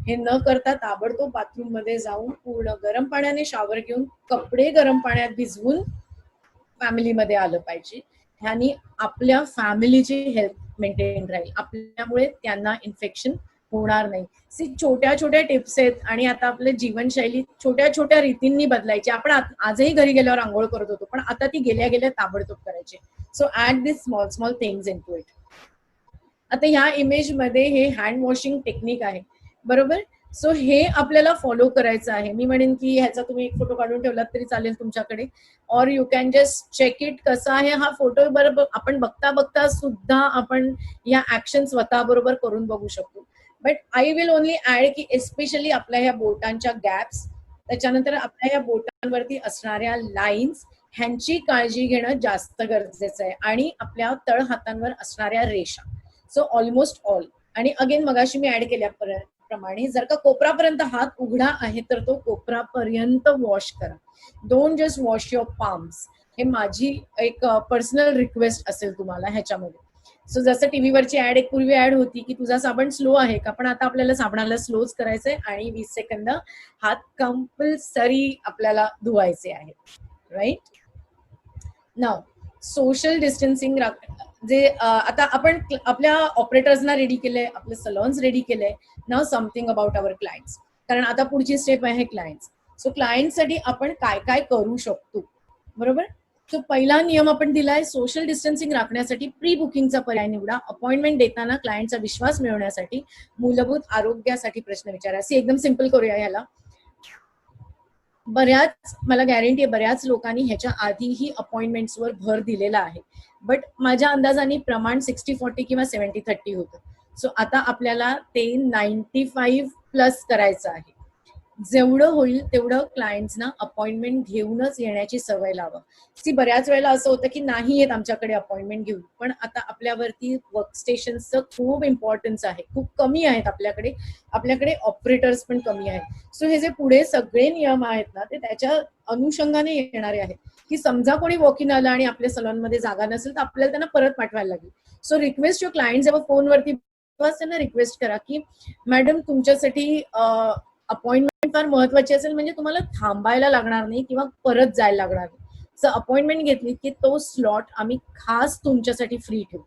हे न करता ताबडतोब बाथरूम मध्ये जाऊन पूर्ण गरम पाण्याने शॉवर घेऊन कपडे गरम पाण्यात भिजवून फॅमिलीमध्ये आलं पाहिजे. ह्यानी आपल्या फॅमिलीची हेल्थ मेंटेन राहील, आपल्यामुळे त्यांना इन्फेक्शन होणार नाही. छोट्या छोट्या टिप्स आहेत आणि आता आपली जीवनशैली छोट्या छोट्या रीतींनी बदलायची. आपण आजही घरी गेल्यावर आंघोळ करत होतो, पण आता ती गेल्या गेल्या ताबडतोब करायची. So add this small small things into it. आता ह्या इमेज मध्ये हे हँड वॉशिंग टेक्निक आहे, बरोबर. सो हे आपल्याला फॉलो करायचं आहे. मी म्हणेन की ह्याचा तुम्ही एक फोटो काढून ठेवलात तरी चालेल तुमच्याकडे, or you can just check it कसं आहे. हा फोटो बरोबर आपण बघता बघता सुद्धा आपण या ऍक्शन स्वतः बरोबर करून बघू शकतो. But I will only add की एस्पेशली आपल्या ह्या बोटांच्या गॅप्स, त्याच्यानंतर आपल्या या बोटांवरती असणाऱ्या लाईन्स, ह्यांची काळजी घेणं जास्त गरजेचं आहे. आणि आपल्या तळ हातांवर असणाऱ्या रेषा. So almost all. आणि अगेन मगाशी मी ऍड केल्याप्रमाणे जर का कोपरापर्यंत हात उघडा आहे तर तो कोपरापर्यंत वॉश करा. Don't just wash your palms. हे माझी एक पर्सनल रिक्वेस्ट असेल तुम्हाला ह्याच्यामध्ये. सो जसं टीव्हीवरची ऍड एक पूर्वी ऍड होती की तुझा साबण स्लो आहे का, पण आता आपल्याला साबणाला स्लोच करायचंय आणि 20 सेकंद हात कंपल्सरी आपल्याला धुवायचे आहेत. राईट नाव सोशल डिस्टन्सिंग जे आता आपण आपल्या ऑपरेटर्सना रेडी केलंय, आपले सलॉन्स रेडी केलंय. नाव समथिंग अबाउट अवर क्लायंट्स, कारण आता पुढची स्टेप आहे क्लायंट्स. सो क्लायंटसाठी आपण काय काय करू शकतो, बरोबर. सो पहिला नियम आपण दिलाय, सोशल डिस्टन्सिंग राखण्यासाठी प्री बुकिंगचा पर्याय निवडा. अपॉइंटमेंट देताना क्लायंटचा विश्वास मिळवण्यासाठी मूलभूत आरोग्यासाठी प्रश्न विचारा. एकदम सिम्पल करूया ह्याला. बऱ्याच, मला गॅरंटी आहे बऱ्याच लोकांनी ह्याच्या आधीही अपॉइंटमेंट्सवर भर दिलेला आहे, बट माझ्या अंदाजाने प्रमाण 60-40 किंवा 70-30 होतं. सो आता आपल्याला ते 95+ करायचं आहे. जेवढं होईल तेवढं क्लायंट्सना अपॉइंटमेंट घेऊनच येण्याची सवय लावा. बऱ्याच वेळेला असं होतं की नाही येत आमच्याकडे अपॉइंटमेंट घेऊन, पण आता आपल्यावरती वर्कस्टेशनचं खूप इम्पॉर्टन्स आहे, खूप कमी आहेत आपल्याकडे ऑपरेटर्स पण कमी आहेत. सो हे जे पुढे सगळे नियम आहेत ना, ते त्याच्या अनुषंगाने येणारे आहेत. की समजा कोणी वॉक इन आलं आणि आपल्या सलॉनमध्ये जागा नसेल तर आपल्याला त्यांना परत पाठवायला लागेल. सो रिक्वेस्ट युअर क्लायंट, जेव्हा फोनवरती त्यांना रिक्वेस्ट करा की मॅडम तुमच्यासाठी अपॉइंटमेंट फार महत्वाची असेल, म्हणजे तुम्हाला थांबायला लागणार नाही किंवा परत जायला लागणार नाही. जर अपॉइंटमेंट घेतली की तो स्लॉट आम्ही खास तुमच्यासाठी फ्री ठेवू.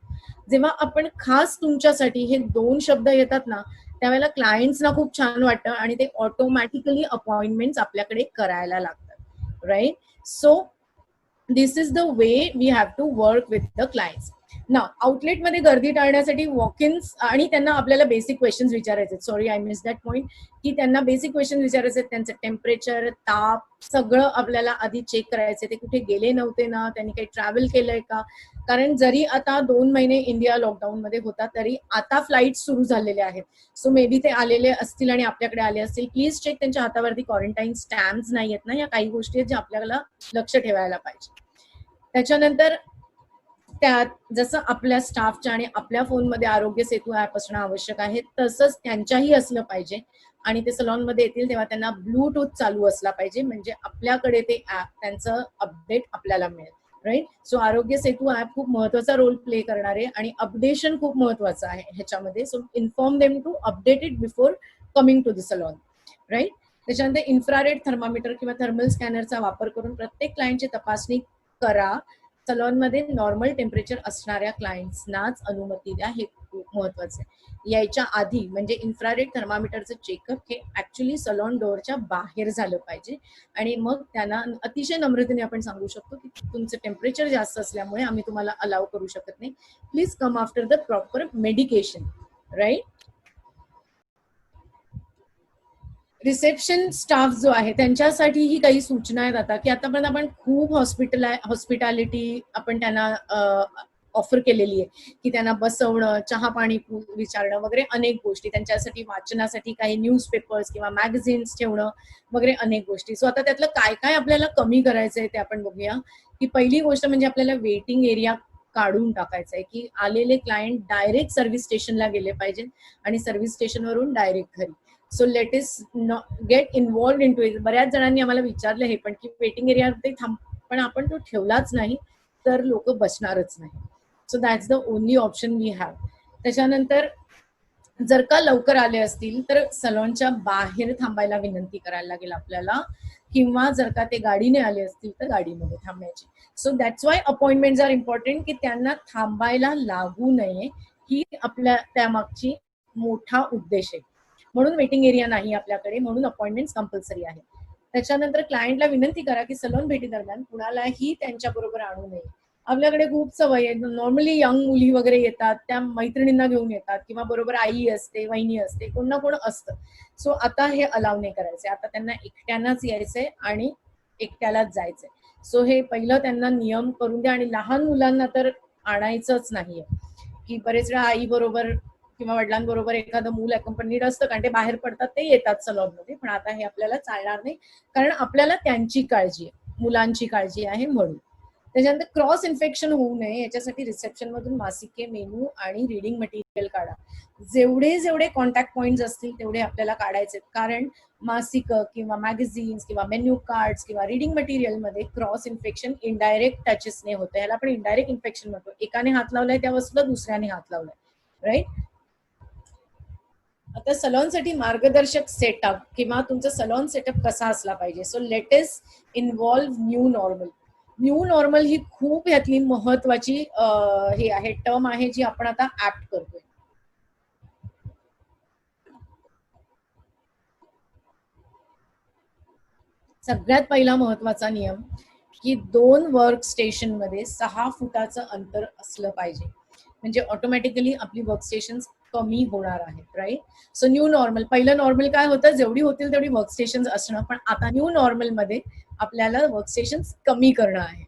जेव्हा आपण खास तुमच्यासाठी हे 2 शब्द येतात ना, त्यावेळेला क्लायंट्सना खूप छान वाटतं आणि ते ऑटोमॅटिकली अपॉइंटमेंट आपल्याकडे करायला लागतात. Right. So this is the way we have to work with the clients. ना आउटलेटमध्ये गर्दी टाळण्यासाठी वॉक इन्स आणि त्यांना आपल्याला बेसिक क्वेश्चन्स विचारायचे. Sorry I miss that point. की त्यांना बेसिक क्वेश्चन विचारायचे, त्यांचं टेम्परेचर, ताप सगळं आपल्याला आधी चेक करायचं. ते कुठे गेले नव्हते ना, त्यांनी काही ट्रॅव्हल केलंय का, कारण जरी आता 2 महिने इंडिया लॉकडाऊन मध्ये होता तरी आता फ्लाईट सुरू झालेले आहेत. सो मे बी ते आलेले असतील आणि आपल्याकडे आले असतील. प्लीज चेक, त्यांच्या हातावरती क्वारंटाईन स्टॅम्प्स नाही आहेत ना, या काही गोष्टी आहेत ज्या आपल्याला लक्ष ठेवायला पाहिजे. त्याच्यानंतर त्यात जसं आपल्या स्टाफच्या आणि आपल्या फोनमध्ये आरोग्य सेतू ऍप असणं आवश्यक आहे, तसंच त्यांच्याही असलं पाहिजे. आणि ते सलॉनमध्ये येतील तेव्हा त्यांना ब्लूटूथ चालू असला पाहिजे, म्हणजे आपल्याकडे ते ऍप, त्यांचं अपडेट आपल्याला मिळेल. Right. So Aarogya Setu app खूप महत्वाचा रोल प्ले करणार आहे आणि अपडेशन खूप महत्वाचं आहे ह्याच्यामध्ये. So inform them to update it before coming to the salon. Right. त्याच्यानंतर इन्फ्रारेड थर्मामीटर किंवा थर्मल स्कॅनरचा वापर करून प्रत्येक क्लायंटची तपासणी करा. सलॉनमध्ये नॉर्मल टेम्परेचर असणाऱ्या क्लायंट्सनाच अनुमती द्या, हे खूप महत्वाचं आहे. यायच्या आधी म्हणजे इन्फ्रारेड थर्मामीटरचं चेकअप हे ऍक्च्युली सलॉन डोअरच्या बाहेर झालं पाहिजे आणि मग त्यांना अतिशय नम्रतेने आपण सांगू शकतो की तुमचं टेम्परेचर जास्त असल्यामुळे आम्ही तुम्हाला अलाउ करू शकत नाही. Please come after the proper medication. Right. Reception staff जो आहे त्यांच्यासाठीही काही सूचना आहेत आता, की आतापर्यंत आपण खूप हॉस्पिटॅलिटी आपण त्यांना ऑफर केलेली आहे की त्यांना बसवणं, चहा पाणी विचारणं वगैरे अनेक गोष्टी, त्यांच्यासाठी वाचनासाठी काही न्यूजपेपर्स किंवा मॅगझिन्स ठेवणं वगैरे अनेक गोष्टी. सो आता त्यातलं काय काय आपल्याला कमी करायचंय ते आपण बघूया. की पहिली गोष्ट म्हणजे आपल्याला वेटिंग एरिया काढून टाकायचं आहे की आलेले क्लायंट डायरेक्ट सर्व्हिस स्टेशनला गेले पाहिजे आणि सर्व्हिस स्टेशनवरून डायरेक्ट घरी. So let us get involved into it. बऱ्याच जणांनी आम्हाला विचारलं हे पण की वेटिंग एरिया ते पण आपण तो ठेवलाच नाही तर लोक बसणारच नाही. So that's the only option we have. त्याच्यानंतर जर का लवकर आले असतील तर सलॉनच्या बाहेर थांबायला विनंती करायला लागेल आपल्याला, किंवा जर का ते गाडीने आले असतील तर गाडीमध्ये थांबायची. So that's why appointments are important, की त्यांना थांबायला लागू नये ही आपल्या त्यामागची मोठा उद्देश आहे. म्हणून वेटिंग एरिया नाही आपल्याकडे, म्हणून अपॉइंटमेंट कंपल्सरी आहे. त्याच्यानंतर क्लायंटला विनंती करा की सलून भेटी दरम्यान कुणालाही त्यांच्या बरोबर आणू नये. आपल्याकडे खूप सवय आहे, नॉर्मली यंग मुली वगैरे येतात, त्या मैत्रिणींना घेऊन येतात किंवा बरोबर आई असते, वहिनी असते, कोण ना कोण असतं. सो आता हे अलाव नाही करायचे. आता त्यांना एकट्यानाच यायचंय आणि एकट्यालाच जायचंय. सो हे पहिलं त्यांना नियम करून द्या. आणि लहान मुलांना तर आणायचंच नाहीये, की बरेच वेळा आई बरोबर किंवा वडिलांबरोबर एखादं मूल अकंपनीड असतं, कारण ते बाहेर पडतात, ते येतात सलॉनमध्ये. पण आता हे आपल्याला चालणार नाही, कारण आपल्याला त्यांची काळजी आहे, मुलांची काळजी आहे म्हणून. त्याच्यानंतर क्रॉस इन्फेक्शन होऊ नये याच्यासाठी रिसेप्शन मधून मासिके, मेनू आणि रिडिंग मटेरियल काढा. जेवढे जेवढे कॉन्टॅक्ट पॉइंट्स असतील तेवढे आपल्याला काढायचे, कारण मासिक किंवा मॅगझिन्स किंवा मेन्यू कार्ड्स किंवा रिडिंग मटेरियल मध्ये क्रॉस इन्फेक्शन इनडायरेक्ट टचेसने होतं. याला आपण इनडायरेक्ट इन्फेक्शन म्हणतो. एकाने हात लावलाय त्या वस्तूला दुसऱ्याने हात लावलाय, राईट. आता सलॉनसाठी मार्गदर्शक सेटअप किंवा तुमचा सलॉन सेटअप कसा असला पाहिजे. So latest involve new normal. New normal ही खूप यातली महत्वाची हे आहे, टर्म आहे, जी आपण आता ऍप्ट करतोय. सगळ्यात पहिला महत्वाचा नियम की 2 वर्क स्टेशन मध्ये 6 फुटाचं अंतर असलं पाहिजे, म्हणजे ऑटोमॅटिकली आपली वर्क स्टेशन कमी होणार आहेत, राईट. सो न्यू नॉर्मल, पहिलं नॉर्मल काय होतं, जेवढी होतील तेवढी वर्क स्टेशन असणं, पण आता न्यू नॉर्मल मध्ये आपल्याला वर्क स्टेशन कमी करणं आहे.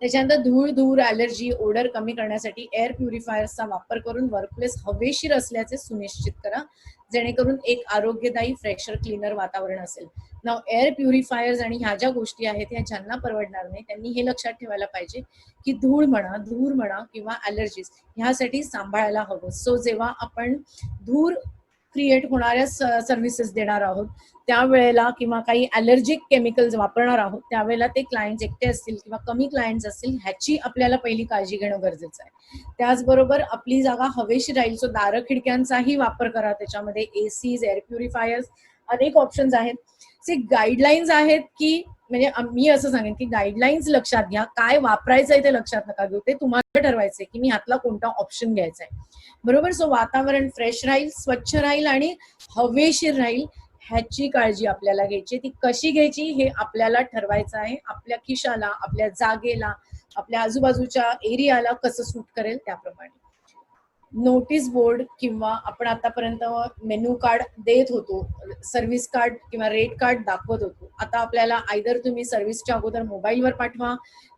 त्याच्यानंतर धूळ, धूर, ॲलर्जी, ओडर कमी करण्यासाठी एअर प्युरिफायर्सचा वापर करून वर्कप्लेस हवेशीर असल्याचे सुनिश्चित करा, जेणेकरून एक आरोग्यदायी फ्रेशर क्लीनर वातावरण असेल. नाव एअर प्युरिफायर्स आणि ह्या ज्या गोष्टी आहेत ह्या ज्यांना परवडणार नाही त्यांनी हे लक्षात ठेवायला पाहिजे की धूळ म्हणा किंवा ॲलर्जीज ह्यासाठी सांभाळायला हवं. सो जेव्हा आपण धूर क्रिएट होणाऱ्या सर्व्हिसेस देणार आहोत त्यावेळेला किंवा काही ॲलर्जिक केमिकल्स वापरणार आहोत त्यावेळेला ते क्लायंट्स एकटे असतील किंवा कमी क्लायंट्स असतील ह्याची आपल्याला पहिली काळजी घेणं गरजेचं आहे. त्याचबरोबर आपली जागा हवेशीर राहील, सो दारं खिडक्यांचाही वापर करा. त्याच्यामध्ये एसीज, एअर प्युरिफायर्स, अनेक ऑप्शन्स आहेत. गाईडलाईन्स आहेत की, म्हणजे मी असं सांगेन की गाईडलाईन्स लक्षात घ्या, काय वापरायचंय ते लक्षात नका घेऊ, ते तुम्हाला ठरवायचंय की मी ह्यातला कोणता ऑप्शन घ्यायचा आहे, बरोबर. सो वातावरण फ्रेश राहील, स्वच्छ राहील आणि हवेशीर राहील ह्याची काळजी आपल्याला घ्यायची. ती कशी घ्यायची हे आपल्याला ठरवायचं आहे. आपल्या खिशाला, आपल्या जागेला, आपल्या आजूबाजूच्या एरियाला कसं सूट करेल त्याप्रमाणे. नोटीस बोर्ड किंवा आपण आतापर्यंत मेन्यू कार्ड देत होतो, सर्व्हिस कार्ड किंवा रेट कार्ड दाखवत होतो. आता आपल्याला आयदर तुम्ही सर्व्हिसच्या अगोदर मोबाईलवर पाठवा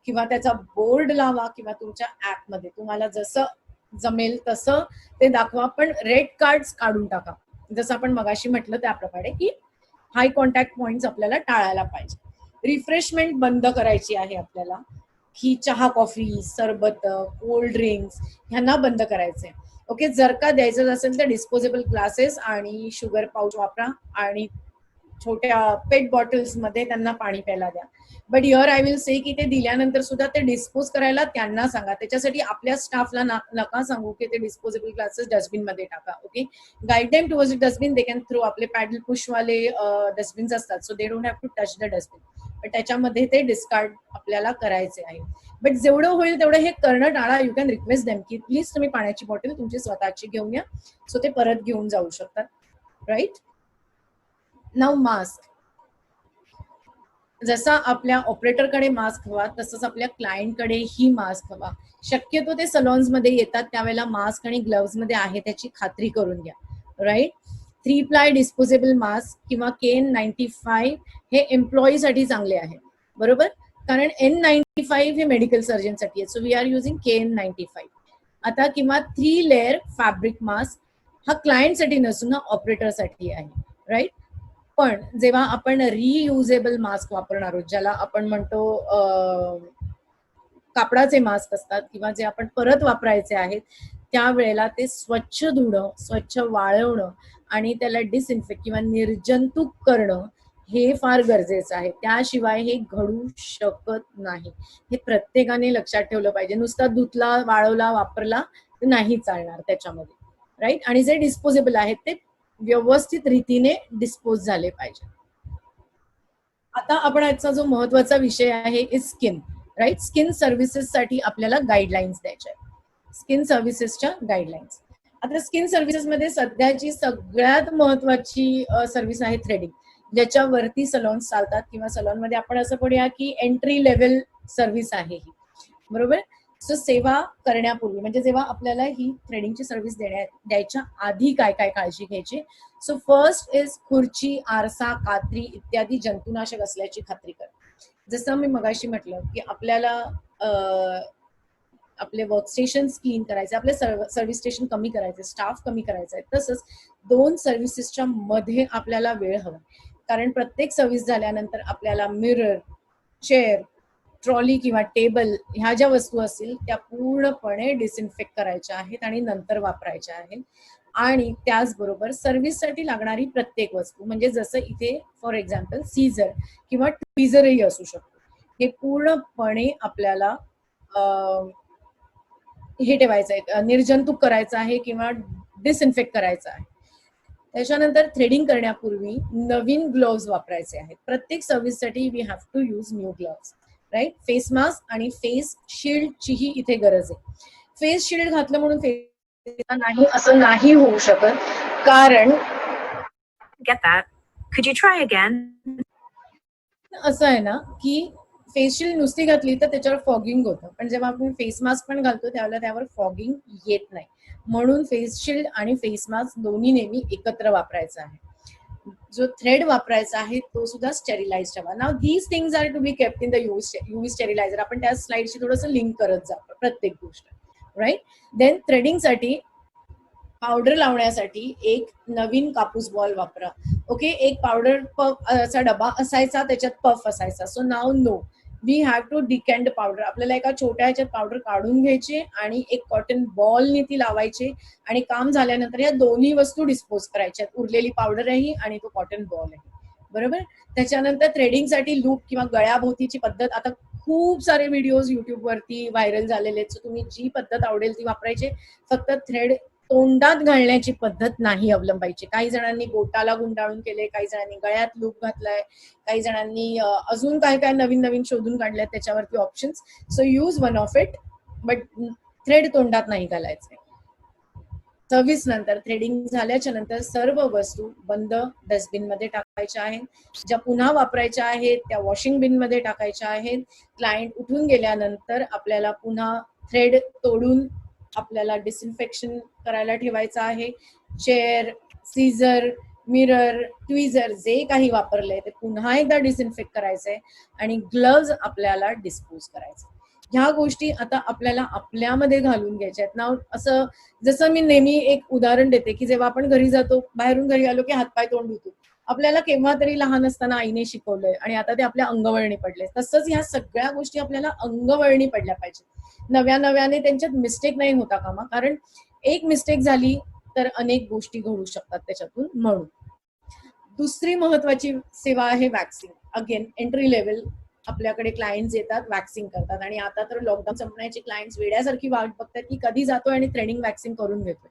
किंवा त्याचा बोर्ड लावा किंवा तुमच्या ऍपमध्ये तुम्हाला जसं जमेल तसं ते दाखवा, पण रेट कार्ड काढून टाका. जसं आपण मगाशी म्हटलं त्याप्रमाणे की हाय कॉन्टॅक्ट पॉइंट्स आपल्याला टाळायला पाहिजे. रिफ्रेशमेंट बंद करायची आहे आपल्याला, ही चहा, कॉफी, सरबत, कोल्ड ड्रिंक्स ह्यांना बंद करायचंय. ओके, जर का द्यायचं असेल तर डिस्पोजेबल ग्लासेस आणि शुगर पाऊच वापरा आणि छोट्या पेट बॉटल्स मध्ये त्यांना पाणी प्यायला द्या. But here I will say की ते दिल्यानंतर सुद्धा ते डिस्पोज करायला त्यांना सांगा. त्याच्यासाठी आपल्या स्टाफला नका सांगू की ते डिस्पोजेबल ग्लासेस डस्टबिन मध्ये टाका. Okay, guide them towards dustbin. They can throw. आपले पॅडल पुशवाले डस्टबिन्स असतात, so they don't have to touch the dustbin, पण त्याच्यामध्ये ते डिस्कार्ड आपल्याला करायचे आहे. बट जेवढं होईल तेवढं हे करणं टाळा. यू कॅन रिक्वेस्ट देम की प्लीज तुम्ही पाण्याची बॉटल तुमची स्वतःची घेऊन या, सो ते परत घेऊन जाऊ शकतात, राईट. नाव मास्क. जसा आपल्या ऑपरेटरकडे मास्क हवा तसंच आपल्या क्लायंटकडेही मास्क हवा. शक्यतो ते सलॉन्स मध्ये येतात त्यावेळेला मास्क आणि ग्लव्स मध्ये आहे त्याची खात्री करून घ्या, राईट. 3 प्लाय डिस्पोजेबल मास्क किंवा KN95 हे एम्प्लॉईसाठी चांगले आहे, बरोबर. कारण N95 हे मेडिकल सर्जनसाठी आहे. So we are using KN95. आता किंवा 3 लेअर फॅब्रिक मास्क हा क्लायंटसाठी नसून हा ऑपरेटरसाठी आहे, राईट. पण जेव्हा आपण रियुजेबल मास्क वापरणार आहोत, ज्याला आपण म्हणतो कापडाचे मास्क असतात किंवा जे आपण परत वापरायचे आहेत, त्यावेळेला ते स्वच्छ धुणं, स्वच्छ वाळवणं आणि त्याला डिसइन्फेक्ट किंवा निर्जंतुक करणं हे फार गरजेचं आहे. त्याशिवाय हे घडू शकत नाही. हे प्रत्येकाने लक्षात ठेवलं पाहिजे. नुसता धुतला, वाळवला, वापरला तर नाही चालणार त्याच्यामध्ये, राईट. आणि जे डिस्पोजेबल आहेत ते व्यवस्थित रीतीने डिस्पोज झाले पाहिजे. आता आपण आजचा जो महत्वाचा विषय आहे इज स्किन, राईट. स्किन सर्व्हिसेससाठी आपल्याला गाईडलाईन्स द्यायच्या आहेत. स्किन सर्व्हिसेसच्या गाईडलाईन्स. आता स्किन सर्व्हिसेसमध्ये सध्याची सगळ्यात महत्वाची सर्व्हिस आहे थ्रेडिंग, ज्याच्यावरती सलॉन्स चालतात किंवा सलॉनमध्ये आपण असं म्हणूया की एंट्री लेवल सर्व्हिस आहे ही, बरोबर. सो सेवा करण्यापूर्वी म्हणजे जेव्हा आपल्याला ही थ्रेडिंगची सर्व्हिस द्यायच्या आधी काय काय काळजी घ्यायची. सो फर्स्ट इज खुर्ची, आरसा, कात्री इत्यादी जंतुनाशक असल्याची खात्री कर. जसं मी मगाशी म्हटलं की आपल्याला आपले वर्कस्टेशन्स क्लीन करायचे, आपले सर्व्हिस स्टेशन कमी करायचे, स्टाफ कमी करायचा आहे. तसंच 2 सर्व्हिसेसच्या मध्ये आपल्याला वेळ हवा, कारण प्रत्येक सर्व्हिस झाल्यानंतर आपल्याला मिरर, चेअर, ट्रॉली किंवा टेबल ह्या ज्या वस्तू असतील त्या पूर्णपणे डिसइन्फेक्ट करायच्या आहेत आणि नंतर वापरायच्या आहेत. आणि त्याचबरोबर सर्व्हिससाठी लागणारी प्रत्येक वस्तू म्हणजे जसं इथे फॉर एक्झाम्पल सीझर किंवा ट्विझरही असू शकतो, हे पूर्णपणे आपल्याला हे ठेवायचं आहे, निर्जंतुक करायचं आहे किंवा डिसइन्फेक्ट करायचं आहे. त्याच्यानंतर थ्रेडिंग करण्यापूर्वी नवीन ग्लोव्ज वापरायचे आहेत. प्रत्येक सर्व्हिससाठी we have to use new gloves, right. Face mask आणि फेस शिल्डचीही इथे गरज आहे. फेस शिल्ड घातलं म्हणून फेस नाही असं नाही होऊ शकत, कारण Get that. Could you try again? असं आहे ना की फेस शिल्ड नुसती घातली तर त्याच्यावर फॉगिंग होतं, पण जेव्हा आपण फेस मास्क पण घालतो त्यावेळेला त्यावर फॉगिंग येत नाही. म्हणून फेस शिल्ड आणि फेस मास्क दोन्ही नेहमी एकत्र वापरायचा आहे. जो थ्रेड वापरायचा आहे तो सुद्धा स्टेरिलाइज ठेवा. Now these things are to be kept in the UV sterilizer. आपण त्या स्लाइडशी थोडंसं लिंक करत जातो प्रत्येक गोष्ट, राईट. देन थ्रेडिंगसाठी पावडर लावण्यासाठी एक नवीन कापूस बॉल वापरा. ओके, एक पावडर पफ असा डबा असायचा, त्याच्यात पफ असायचा. So now no we have to decant powder. आपल्याला एका छोट्या ह्याच्यात पावडर काढून घ्यायची आणि एक कॉटन बॉलनी ती लावायची आणि काम झाल्यानंतर या दोन्ही वस्तू डिस्पोज करायच्या, उरलेली पावडर आहे आणि तो कॉटन बॉल आहे, बरोबर. त्याच्यानंतर थ्रेडिंगसाठी लूप किंवा गळ्याभोवतीची पद्धत, आता खूप सारे व्हिडिओज युट्यूबवरती व्हायरल झालेले आहेत. सो तुम्ही जी पद्धत आवडेल ती वापरायची. फक्त थ्रेड तोंडात घालण्याची पद्धत नाही अवलंबायची. काही जणांनी बोटाला गुंडाळून केले, काही जणांनी गळ्यात लूप घातलाय, काही जणांनी अजून काय काय नवीन नवीन शोधून काढल्यात त्याच्यावरती options. So use one of it, but thread तोंडात नाही घालायचे. सर्व्हिस नंतर थ्रेडिंग झाल्याच्या नंतर सर्व वस्तू बंद डस्टबिन मध्ये टाकायच्या आहेत. ज्या पुन्हा वापरायच्या आहेत त्या वॉशिंग बिन मध्ये टाकायच्या आहेत. क्लायंट उठून गेल्यानंतर आपल्याला पुन्हा थ्रेड तोडून आपल्याला डिसइन्फेक्शन करायला ठेवायचं आहे. चेअर, सीझर, मिरर, ट्विझर जे काही वापरलंय ते पुन्हा एकदा डिसइन्फेक्ट करायचंय आणि ग्लव्ज आपल्याला डिस्पोज करायचे. ह्या गोष्टी आता आपल्याला आपल्यामध्ये घालून घ्यायच्या आहेत ना. असं जसं मी नेहमी एक उदाहरण देते की जेव्हा आपण घरी जातो, बाहेरून घरी आलो की हातपाय तोंड धुतो, आपल्याला केव्हा तरी लहान असताना आईने शिकवलंय आणि आता ते आपल्या अंगवळणी पडले. तसंच ह्या सगळ्या गोष्टी आपल्याला अंगवळणी पडल्या पाहिजे. नव्याने त्यांच्यात मिस्टेक नाही होता कामा, कारण एक मिस्टेक झाली तर अनेक गोष्टी घडू शकतात त्याच्यातून. म्हणून दुसरी महत्वाची सेवा आहे वॅक्सिंग. अगेन एंट्री लेवल आपल्याकडे क्लायंट्स येतात, वॅक्सिंग करतात आणि आता तर लॉकडाऊन संपण्याची क्लायंट्स वेड्यासारखी वाट बघतात की कधी जातोय आणि थ्रेडिंग वॅक्सिंग करून घेतोय,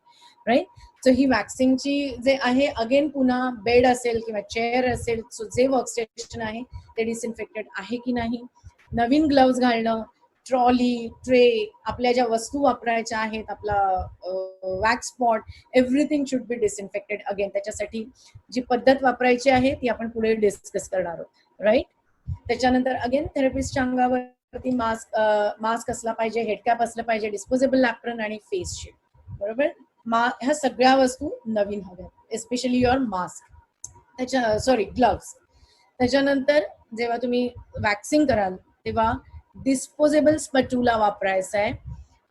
राईट. सो ही वॅक्सिंगची जे आहे अगेन पुन्हा बेड असेल किंवा चेअर असेल, सो जे वर्कस्टेशन आहे ते डिसइन्फेक्टेड आहे की नाही, नवीन ग्लव्ज घालणं, ट्रॉली, ट्रे, आपल्या ज्या वस्तू वापरायच्या आहेत, आपला wax pot, everything should be disinfected. Again त्याच्यासाठी जी पद्धत वापरायची आहे ती आपण पुढे डिस्कस करणार आहोत, राईट. त्याच्यानंतर अगेन थेरपिस्टच्या अंगावरती मास्क असला पाहिजे, हेडकॅप असलं पाहिजे, डिस्पोजेबल ॲप्रन आणि फेस शील्ड, बरोबर. ह्या सगळ्या वस्तू नवीन हव्यात, एस्पेशली युअर मास्क, ग्लव्स. त्याच्यानंतर जेव्हा तुम्ही वॅक्सिंग कराल तेव्हा डिस्पोजेबल स्पॅच्युला वापरायचा आहे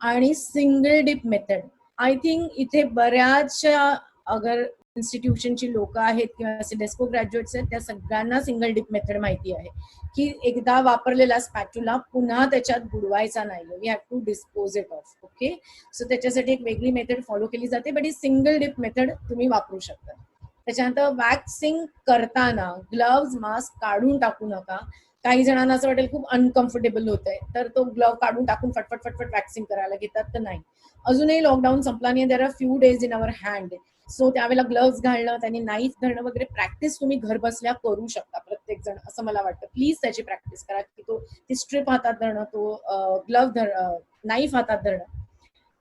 आणि single dip method. I think इथे बऱ्याचशा अगर इन्स्टिट्यूशनची लोक आहेत किंवा असे डेस्को ग्रॅज्युएट्स आहेत त्या सगळ्यांना सिंगल डिप मेथड माहिती आहे की एकदा वापरलेला स्पॅच्युला पुन्हा त्याच्यात बुडवायचा नाही. We have to dispose it off. Okay, so त्याच्यासाठी एक वेगळी मेथड फॉलो केली जाते, बट ही सिंगल डिप मेथड तुम्ही वापरू शकता. त्याच्यानंतर वॅक्सिंग करताना ग्लव्ज मास्क काढून टाकू नका. काही जणांना असं वाटेल खूप अनकम्फर्टेबल होत आहे तर तो ग्लव्ह काढून टाकून फटफट फटफट वॅक्सिंग करायला घेतात, तर नाही. अजूनही लॉकडाऊन संपला नाही, there are few days in our hand. So त्यावेळेला ग्लव्स घालणं, त्यांनी नाईफ धरणं वगैरे प्रॅक्टिस तुम्ही घर बसल्या करू शकता प्रत्येक जण, असं मला वाटतं. प्लीज त्याची प्रॅक्टिस करा की ती स्ट्रिप हातात धरणं, तो ग्लव्ह नाईफ हातात धरणं.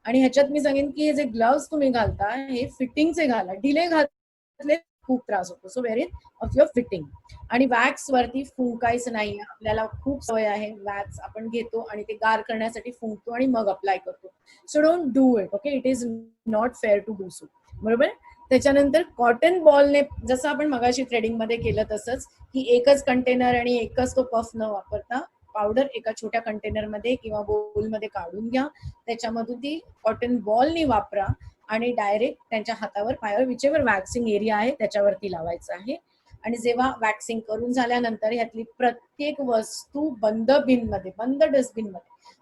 आणि ह्याच्यात मी सांगेन की हे जे ग्लव्स तुम्ही घालता हे फिटिंगचे घाला. डिले घातले खूप त्रास होतो. So wear it of your fitting. आणि वॅक्स वरती फुंकायचं नाही. आपल्याला खूप सवय आहे, वॅक्स आपण घेतो आणि ते गार करण्यासाठी फुंकतो आणि मग अप्लाय करतो. So don't do it. Okay, it is not fair to do so. बरोबर. त्याच्यानंतर कॉटन बॉलने, जसं आपण मगाशी थ्रेडिंग मध्ये केलं तसंच, की एकच कंटेनर आणि एकच तो पफ न वापरता पावडर एका छोट्या कंटेनरमध्ये किंवा बोलमध्ये काढून घ्या. त्याच्यामधून ती कॉटन बॉलनी वापरा आणि डायरेक्ट त्यांच्या हातावर, पायावर, विचेवर वॅक्सिंग एरिया आहे त्याच्यावरती लावायचं आहे. आणि जेव्हा वॅक्सिंग करून झाल्यानंतर ह्यातली प्रत्येक वस्तू बंद डस्टबिन मध्ये,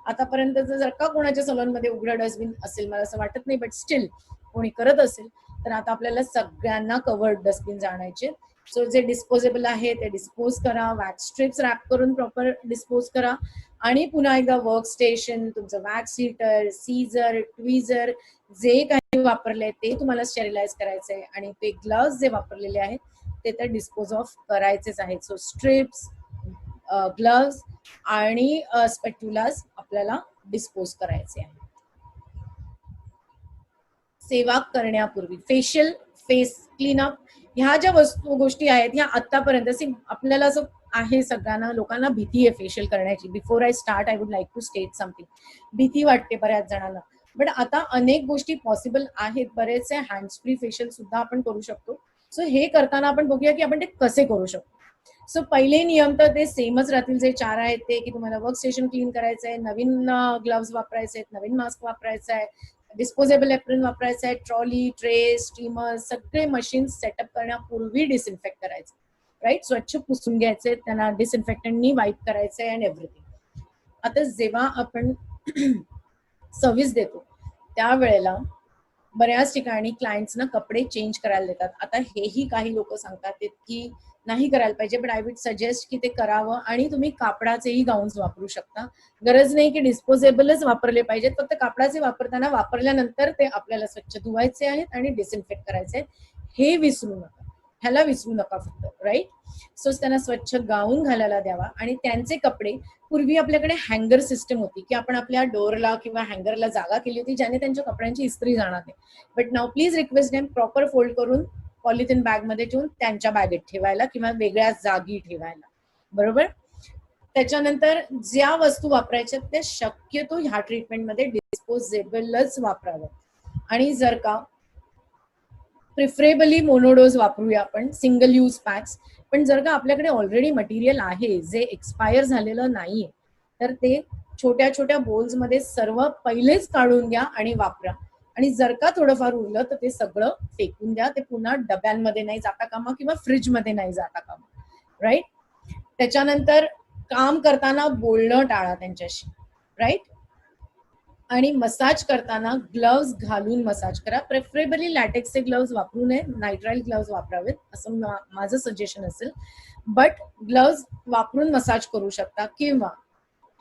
आतापर्यंत जर का कोणाच्या सलूनमध्ये उघडं डस्टबिन असेल, मला असं वाटत नाही, बट स्टील कोणी करत असेल तर आता आपल्याला सगळ्यांना कव्हर्ड डस्टबिन आणायचे. सो जे डिस्पोजेबल आहे ते डिस्पोज करा, वॅक्स स्ट्रिप्स रॅप करून प्रॉपर डिस्पोज करा. आणि पुन्हा एकदा वर्क स्टेशन, तुमचं वॅक्स हीटर, सीझर, ट्विझर जे काही वापरले ते तुम्हाला स्टेरिलाइज करायचंय. आणि ते ग्लव्स जे वापरलेले आहेत ते तर डिस्पोज ऑफ करायचेच आहेत. सो स्ट्रिप्स, ग्लव्स आणि स्पॅच्युलास आपल्याला डिस्पोज करायचे आहे. सेवा करण्यापूर्वी फेशियल, फेस क्लीनअप, ह्या ज्या गोष्टी आहेत ह्या आतापर्यंत आपल्याला असं आहे, सगळ्यांना लोकांना भीती आहे फेशियल करण्याची. Before I start I would like to state something. भीती वाटते बऱ्याच जणांना, बट आता अनेक गोष्टी पॉसिबल आहेत. बरेचसे हँड्स फ्री फेशियल सुद्धा आपण करू शकतो. सो हे करताना आपण बघूया की आपण ते कसे करू शकतो. सो पहिले नियम तर ते सेमच राहतील, जे 4 आहेत ते, की तुम्हाला वर्क स्टेशन क्लीन करायचंय, नवीन ग्लव्स वापरायचे आहेत, नवीन मास्क वापरायचा आहे, डिस्पोजेबल एप्रिन वापरायचं आहे, ट्रॉली, ट्रे, स्टीमर, सगळे मशीन सेटअप करण्यापूर्वी डिसइन्फेक्ट करायचं. राईट, स्वच्छ पुसून घ्यायचे, त्यांना डिसइन्फेक्टंटनी वाईप करायचंय अँड एव्हरीथिंग. आता जेव्हा आपण सर्व्हिस देतो त्यावेळेला बऱ्याच ठिकाणी क्लायंट्सना कपडे चेंज करायला देतात. आता हेही काही लोक सांगतात की नाही करायला पाहिजे, बट आय वुड सजेस्ट की ते करावं. आणि तुम्ही कापडाचेही गाऊन्स वापरू शकता. गरज नाही की डिस्पोजेबलच वापरले पाहिजेत, फक्त कापडाचे वापरताना वापरल्यानंतर ते आपल्याला स्वच्छ धुवायचे आहेत आणि डिसइन्फेक्ट करायचे आहेत. हे विसरू नका, ह्याला विसरू नका फक्त. राईट, सो त्यांना स्वच्छ गाऊन घालायला द्यावा. आणि त्यांचे कपडे, पूर्वी आपल्याकडे हँगर सिस्टम होती की आपण आपल्या डोअरला किंवा हँगरला जागा केली होती ज्याने त्यांच्या कपड्यांची इस्त्री जाणार नाही. But now please request them proper fold करून पॉलिथिन बॅग मध्ये ठेवून त्यांच्या बॅगेत ठेवायला किंवा वेगळ्या जागी ठेवायला. बरोबर. त्याच्यानंतर ज्या वस्तू वापरायच्या त्या शक्यतो ह्या ट्रीटमेंटमध्ये डिस्पोजेबलच वापरावं. आणि जर का प्रिफरेबली मोनोडोज वापरूया आपण, सिंगल यूज पॅक्स. पण जर का आपल्याकडे ऑलरेडी मटेरियल आहे जे एक्सपायर झालेलं नाहीये तर ते छोट्या छोट्या बोल्स मध्ये सर्व पहिलेच काढून घ्या आणि वापरा. आणि जर का थोडंफार उरलं तर ते सगळं फेकून द्या. ते पुन्हा डब्यांमध्ये नाही जाता कामा किंवा फ्रीजमध्ये नाही जाता कामा. राईट. त्याच्यानंतर काम करताना बोलणं टाळा त्यांच्याशी. राईट. आणि मसाज करताना ग्लव्स घालून मसाज करा. प्रेफरेबली लॅटेक्सचे ग्लव्स वापरू नये, नायट्राइल ग्लव्स वापरावेत असं माझं सजेशन असेल. बट ग्लव्स वापरून मसाज करू शकता किंवा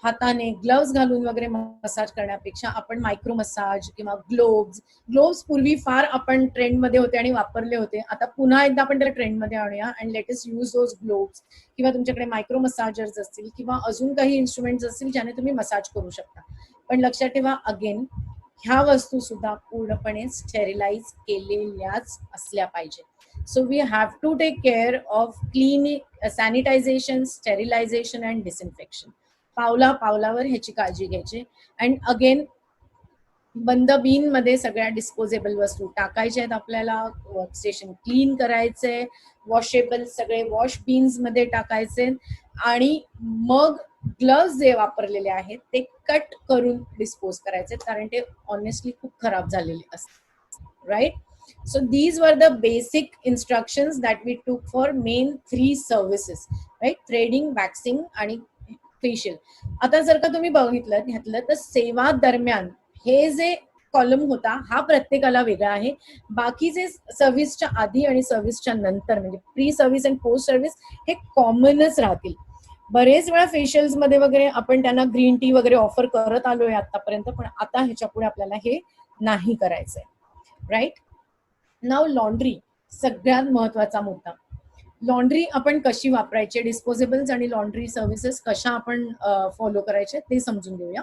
हाताने ग्लव्स घालून वगैरे मसाज करण्यापेक्षा आपण मायक्रो मसाज किंवा ग्लोव्स पूर्वी फार आपण ट्रेंडमध्ये होते आणि वापरले होते. आता पुन्हा एकदा आपण त्याला ट्रेंडमध्ये आणूया and let us use those gloves. किंवा तुमच्याकडे मायक्रो मसाजर्स असतील किंवा अजून काही इन्स्ट्रुमेंट्स असतील ज्याने तुम्ही मसाज करू शकता. पण लक्षात ठेवा, अगेन ह्या वस्तू सुद्धा पूर्णपणे स्टेरिलाइज केलेल्याच असल्या पाहिजे. So we have to take care of sanitization, sterilization and disinfection. पावला पावलावर ह्याची काळजी घ्यायची. अँड अगेन बंद बिन मध्ये सगळ्या डिस्पोजेबल वस्तू टाकायच्या आहेत आपल्याला. वर्कस्टेशन क्लीन करायचंय, वॉशेबल सगळे वॉश बीन्स मध्ये टाकायचे आणि मग ग्लव्स जे वापरलेले आहेत ते कट करून डिस्पोज करायचे, कारण ते ऑनेस्टली खूप खराब झालेले असतात, right. So these were the basic instructions that we took for main 3 services, right? Threading, waxing आणि facial. आता जर का तुम्ही बघितलं घेतलं तर सेवा दरम्यान हे जे कॉलम होता हा प्रत्येकाला वेगळा आहे. बाकीचे सर्व्हिसच्या आधी आणि सर्व्हिसच्या नंतर म्हणजे प्री सर्व्हिस आणि पोस्ट सर्व्हिस हे कॉमनच राहतील. बरेच वेळा फेशियल्स मध्ये वगैरे आपण त्यांना ग्रीन टी वगैरे ऑफर करत आलोय आतापर्यंत, पण आता ह्याच्या पुढे आपल्याला हे नाही करायचंय, राईट. नाव लॉन्ड्री, सगळ्यात महत्वाचा मुद्दा. लॉन्ड्री आपण कशी वापरायची, डिस्पोजेबल्स आणि लॉन्ड्री सर्व्हिसेस कशा आपण फॉलो करायचे ते समजून घेऊया.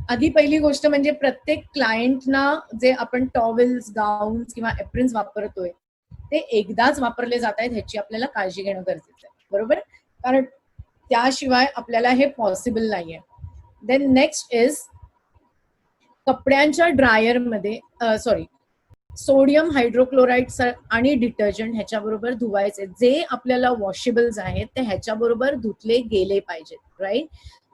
आधी पहिली गोष्ट म्हणजे प्रत्येक क्लायंटना जे आपण टॉवेल्स, गाऊन्स किंवा एप्रिन्स वापरतोय ते एकदाच वापरले जात आहेत ह्याची आपल्याला काळजी घेणं गरजेचं आहे, बरोबर. कारण त्याशिवाय आपल्याला हे पॉसिबल नाहीये. देन नेक्स्ट इज कपड्यांच्या ड्रायरमध्ये सोडियम हायड्रोक्लोराईड आणि डिटर्जंट ह्याच्याबरोबर धुवायचे. जे आपल्याला वॉशेबल्स आहेत ते ह्याच्याबरोबर धुतले गेले पाहिजेत, राईट.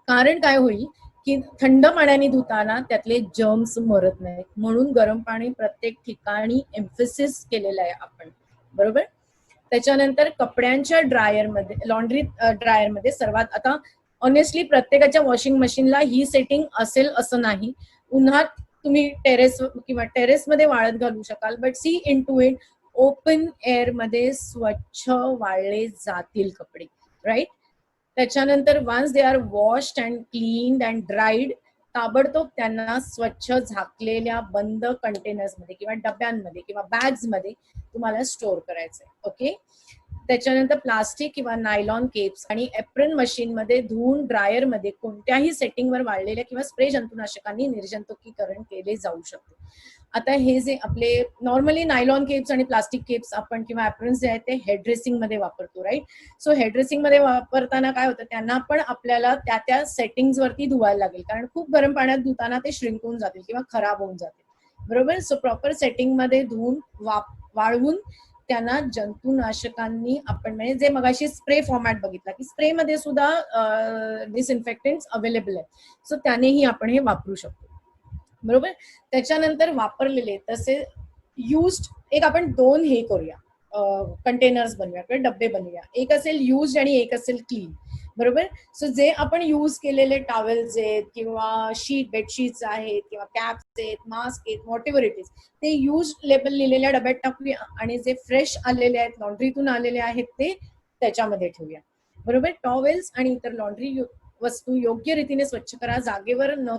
कारण काय होईल की थंड पाण्याने धुताना त्यातले जर्म्स मरत नाहीत, म्हणून गरम पाणी प्रत्येक ठिकाणी एम्फेसिस केलेलं आहे आपण, बरोबर. त्याच्यानंतर कपड्यांच्या ड्रायरमध्ये, लॉन्ड्री ड्रायरमध्ये सर्वात आता ऑनेस्टली प्रत्येकाच्या वॉशिंग मशीनला ही सेटिंग असेल असं नाही. उन्हात तुम्ही टेरेसमध्ये वाळत घालू शकाल, but see into it, open air मध्ये स्वच्छ वाळले जातील कपडे, राईट. त्याच्यानंतर once they are washed and cleaned and dried, ताबडतोब त्यांना स्वच्छ झाकलेल्या बंद कंटेनर्समध्ये किंवा डब्यांमध्ये किंवा बॅग्समध्ये तुम्हाला स्टोअर करायचंय, ओके. त्याच्यानंतर प्लास्टिक किंवा नायलॉन केप्स आणि एप्रिन मशीनमध्ये धुवून ड्रायरमध्ये कोणत्याही सेटिंगवर वाळलेल्या किंवा स्प्रे जंतुनाशकांनी निर्जंतुकीकरण केले जाऊ शकते. आता हे जे आपले नॉर्मली नायलॉन केप्स आणि प्लास्टिक केप्स आपण किंवा एप्रिन्स जे आहेत ते हेअर ड्रेसिंग मध्ये वापरतो, राईट. सो हेअर ड्रेसिंग मध्ये वापरताना काय होतं, त्यांना पण आपल्याला त्या सेटिंग्स वरती धुवायला लागेल, कारण खूप गरम पाण्यात धुताना ते श्रिंक होऊन जातील किंवा खराब होऊन जातील, बरोबर. सो प्रॉपर सेटिंग मध्ये धुवून वाळवून त्यांना जंतुनाशकांनी आपण म्हणजे जे मगाशी स्प्रे फॉर्मॅट बघितला की स्प्रे मध्ये सुद्धा डिसइन्फेक्टंट्स अवेलेबल आहे, सो त्यानेही आपण हे वापरू शकतो, बरोबर. त्याच्यानंतर वापरलेले तसे युज्ड एक आपण 2 हे करूया, कंटेनर्स बनवूया किंवा डब्बे बनवूया. एक असेल युज्ड आणि एक असेल क्लीन, बरोबर. सो जे आपण यूज केलेले टॉवेल्स आहेत किंवा बेडशीट्स आहेत किंवा कॅप्स आहेत, मास्क आहेत, व्हॉट एव्हर इट इज, ते यूज लेबल लिहिलेल्या डब्यात टाकूया आणि जे फ्रेश आलेले आहेत, लॉन्ड्रीतून आलेले आहेत ते त्याच्यामध्ये ठेवूया, बरोबर. टॉवेल्स आणि इतर लॉन्ड्री वस्तू योग्य रीतीने स्वच्छ करा, जागेवर न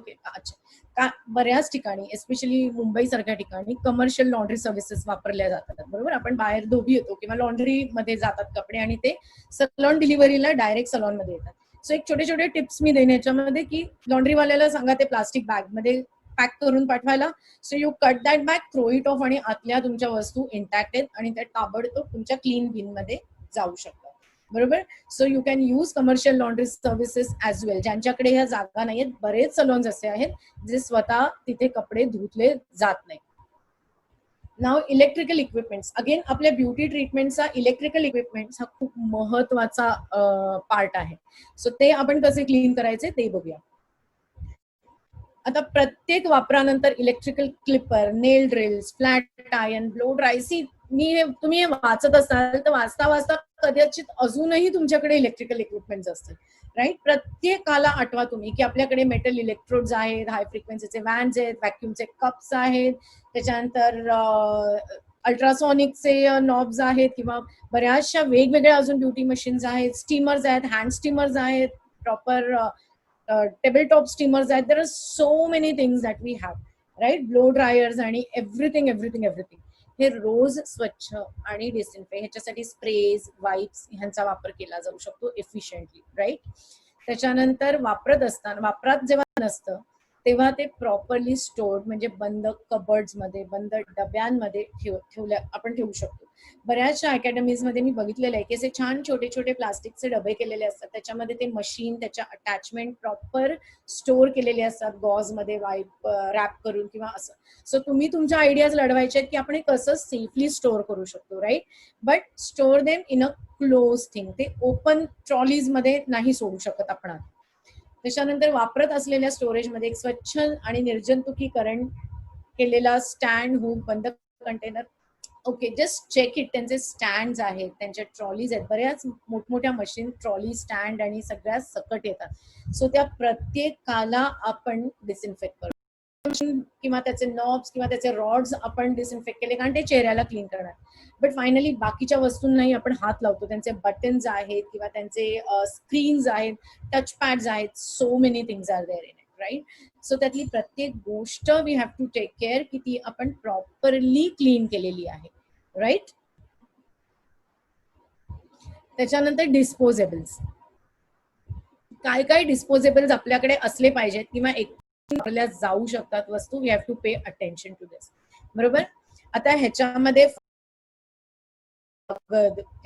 का बऱ्याच ठिकाणी एस्पेशली मुंबई सारख्या ठिकाणी कमर्शियल लॉन्ड्री सर्व्हिसेस वापरल्या जातात, बरोबर. आपण बाहेर धोबी येतो किंवा लॉन्ड्री मध्ये जातात कपडे आणि ते सलॉन डिलिव्हरीला डायरेक्ट सलॉन मध्ये येतात. सो एक छोटे छोटे टिप्स मी देईन याच्यामध्ये की लॉन्ड्रीवाल्याला सांगा ते प्लास्टिक बॅग मध्ये पॅक करून पाठवायला. So you cut that bag, throw it off आणि आतल्या तुमच्या वस्तू इंटॅक्ट आहेत आणि त्या ताबडतोब तुमच्या क्लीन बिन मध्ये जाऊ शकतात, बरोबर. So you can use commercial laundry services as well. ज्यांच्याकडे ह्या जागा नाहीयेत, बरेच सलॉन्स असे आहेत जे स्वतः तिथे कपडे धुतले जात नाही. नाव इलेक्ट्रिकल इक्विपमेंट्स. अगेन आपल्या ब्युटी ट्रीटमेंटचा इलेक्ट्रिकल इक्विपमेंट्स हा खूप महत्वाचा पार्ट आहे. सो ते आपण कसे क्लीन करायचे ते बघूया. आता प्रत्येक वापरानंतर electrical clipper, nail drills, flat iron, blow dry, तुम्ही हे वाचत असाल तर वाचता वाचता कदाचित अजूनही तुमच्याकडे इलेक्ट्रिकल इक्विपमेंट्स असतील, राईट. प्रत्येकाला आठवा तुम्ही की आपल्याकडे मेटल इलेक्ट्रोड्स आहेत, हाय फ्रिक्वेन्सीचे वॅन्स आहेत, व्हॅक्युमचे कप्स आहेत, त्याच्यानंतर अल्ट्रासॉनिकचे नॉब्स आहेत किंवा बऱ्याचशा वेगवेगळ्या अजून ब्युटी मशीन्स आहेत, स्टीमर्स आहेत, हँड स्टीमर्स आहेत, प्रॉपर टेबलटॉप स्टीमर्स आहेत. There are so many things that we have, right. Blow dryers आणि एव्हरीथिंग एव्हरीथिंग एव्हरीथिंग हे रोज स्वच्छ आणि डिसइन्फेक्ट ह्याच्यासाठी स्प्रेज, वाईप्स ह्यांचा वापर केला जाऊ शकतो एफिशियंटली, राईट. त्याच्यानंतर वापरात जेव्हा नसतं तेव्हा ते प्रॉपरली स्टोर्ड म्हणजे बंद कबर्ड्समध्ये, बंद डब्यांमध्ये आपण ठेवू शकतो. बऱ्याचशा अकॅडमीजमध्ये मी बघितलेलं आहे की असे छान छोटे छोटे प्लास्टिकचे डबे केलेले असतात, त्याच्यामध्ये ते मशीन, त्याच्या अटॅचमेंट प्रॉपर स्टोअर केलेले असतात, गॉजमध्ये वाईप रॅप करून किंवा असं. सो तुम्ही तुमच्या आयडियाज लढवायचे आहेत की आपण हे कसं सेफली स्टोअर करू शकतो, right? But store them in a close thing. ते ओपन ट्रॉलीजमध्ये नाही सोडू शकत आपण. त्याच्यानंतर वापरत असलेल्या स्टोरेजमध्ये एक स्वच्छ आणि निर्जंतुकीकरण केलेला स्टँड, हुक, बंद container. Okay, just check it. त्यांचे स्टँड आहेत, त्यांच्या ट्रॉलीज आहेत, बऱ्याच मोठमोठ्या मशीन ट्रॉली, स्टँड आणि सगळ्या सकट येतात. सो त्या प्रत्येकाला आपण डिसइन्फेक्ट करू किंवा त्याचे नॉब्स किंवा त्याचे रॉड्स आपण डिसइन्फेक्ट केले कारण ते चेहऱ्याला क्लीन करणार. बट फायनली बाकीच्या वस्तूंनाही आपण हात लावतो. त्यांचे बटन्स आहेत किंवा त्यांचे स्क्रीन्स आहेत, टच पॅड्स आहेत, so many things are there in it, right? So त्यातली प्रत्येक गोष्ट we have to take care की ती आपण प्रॉपरली क्लीन केलेली आहे, राईट? त्याच्यानंतर डिस्पोजेबल्स. काय काय डिस्पोजेबल्स आपल्याकडे असले पाहिजेत किंवा एक वापरल्या जाऊ शकतात वस्तू. We have to pay attention to this, बरोबर? आता ह्याच्यामध्ये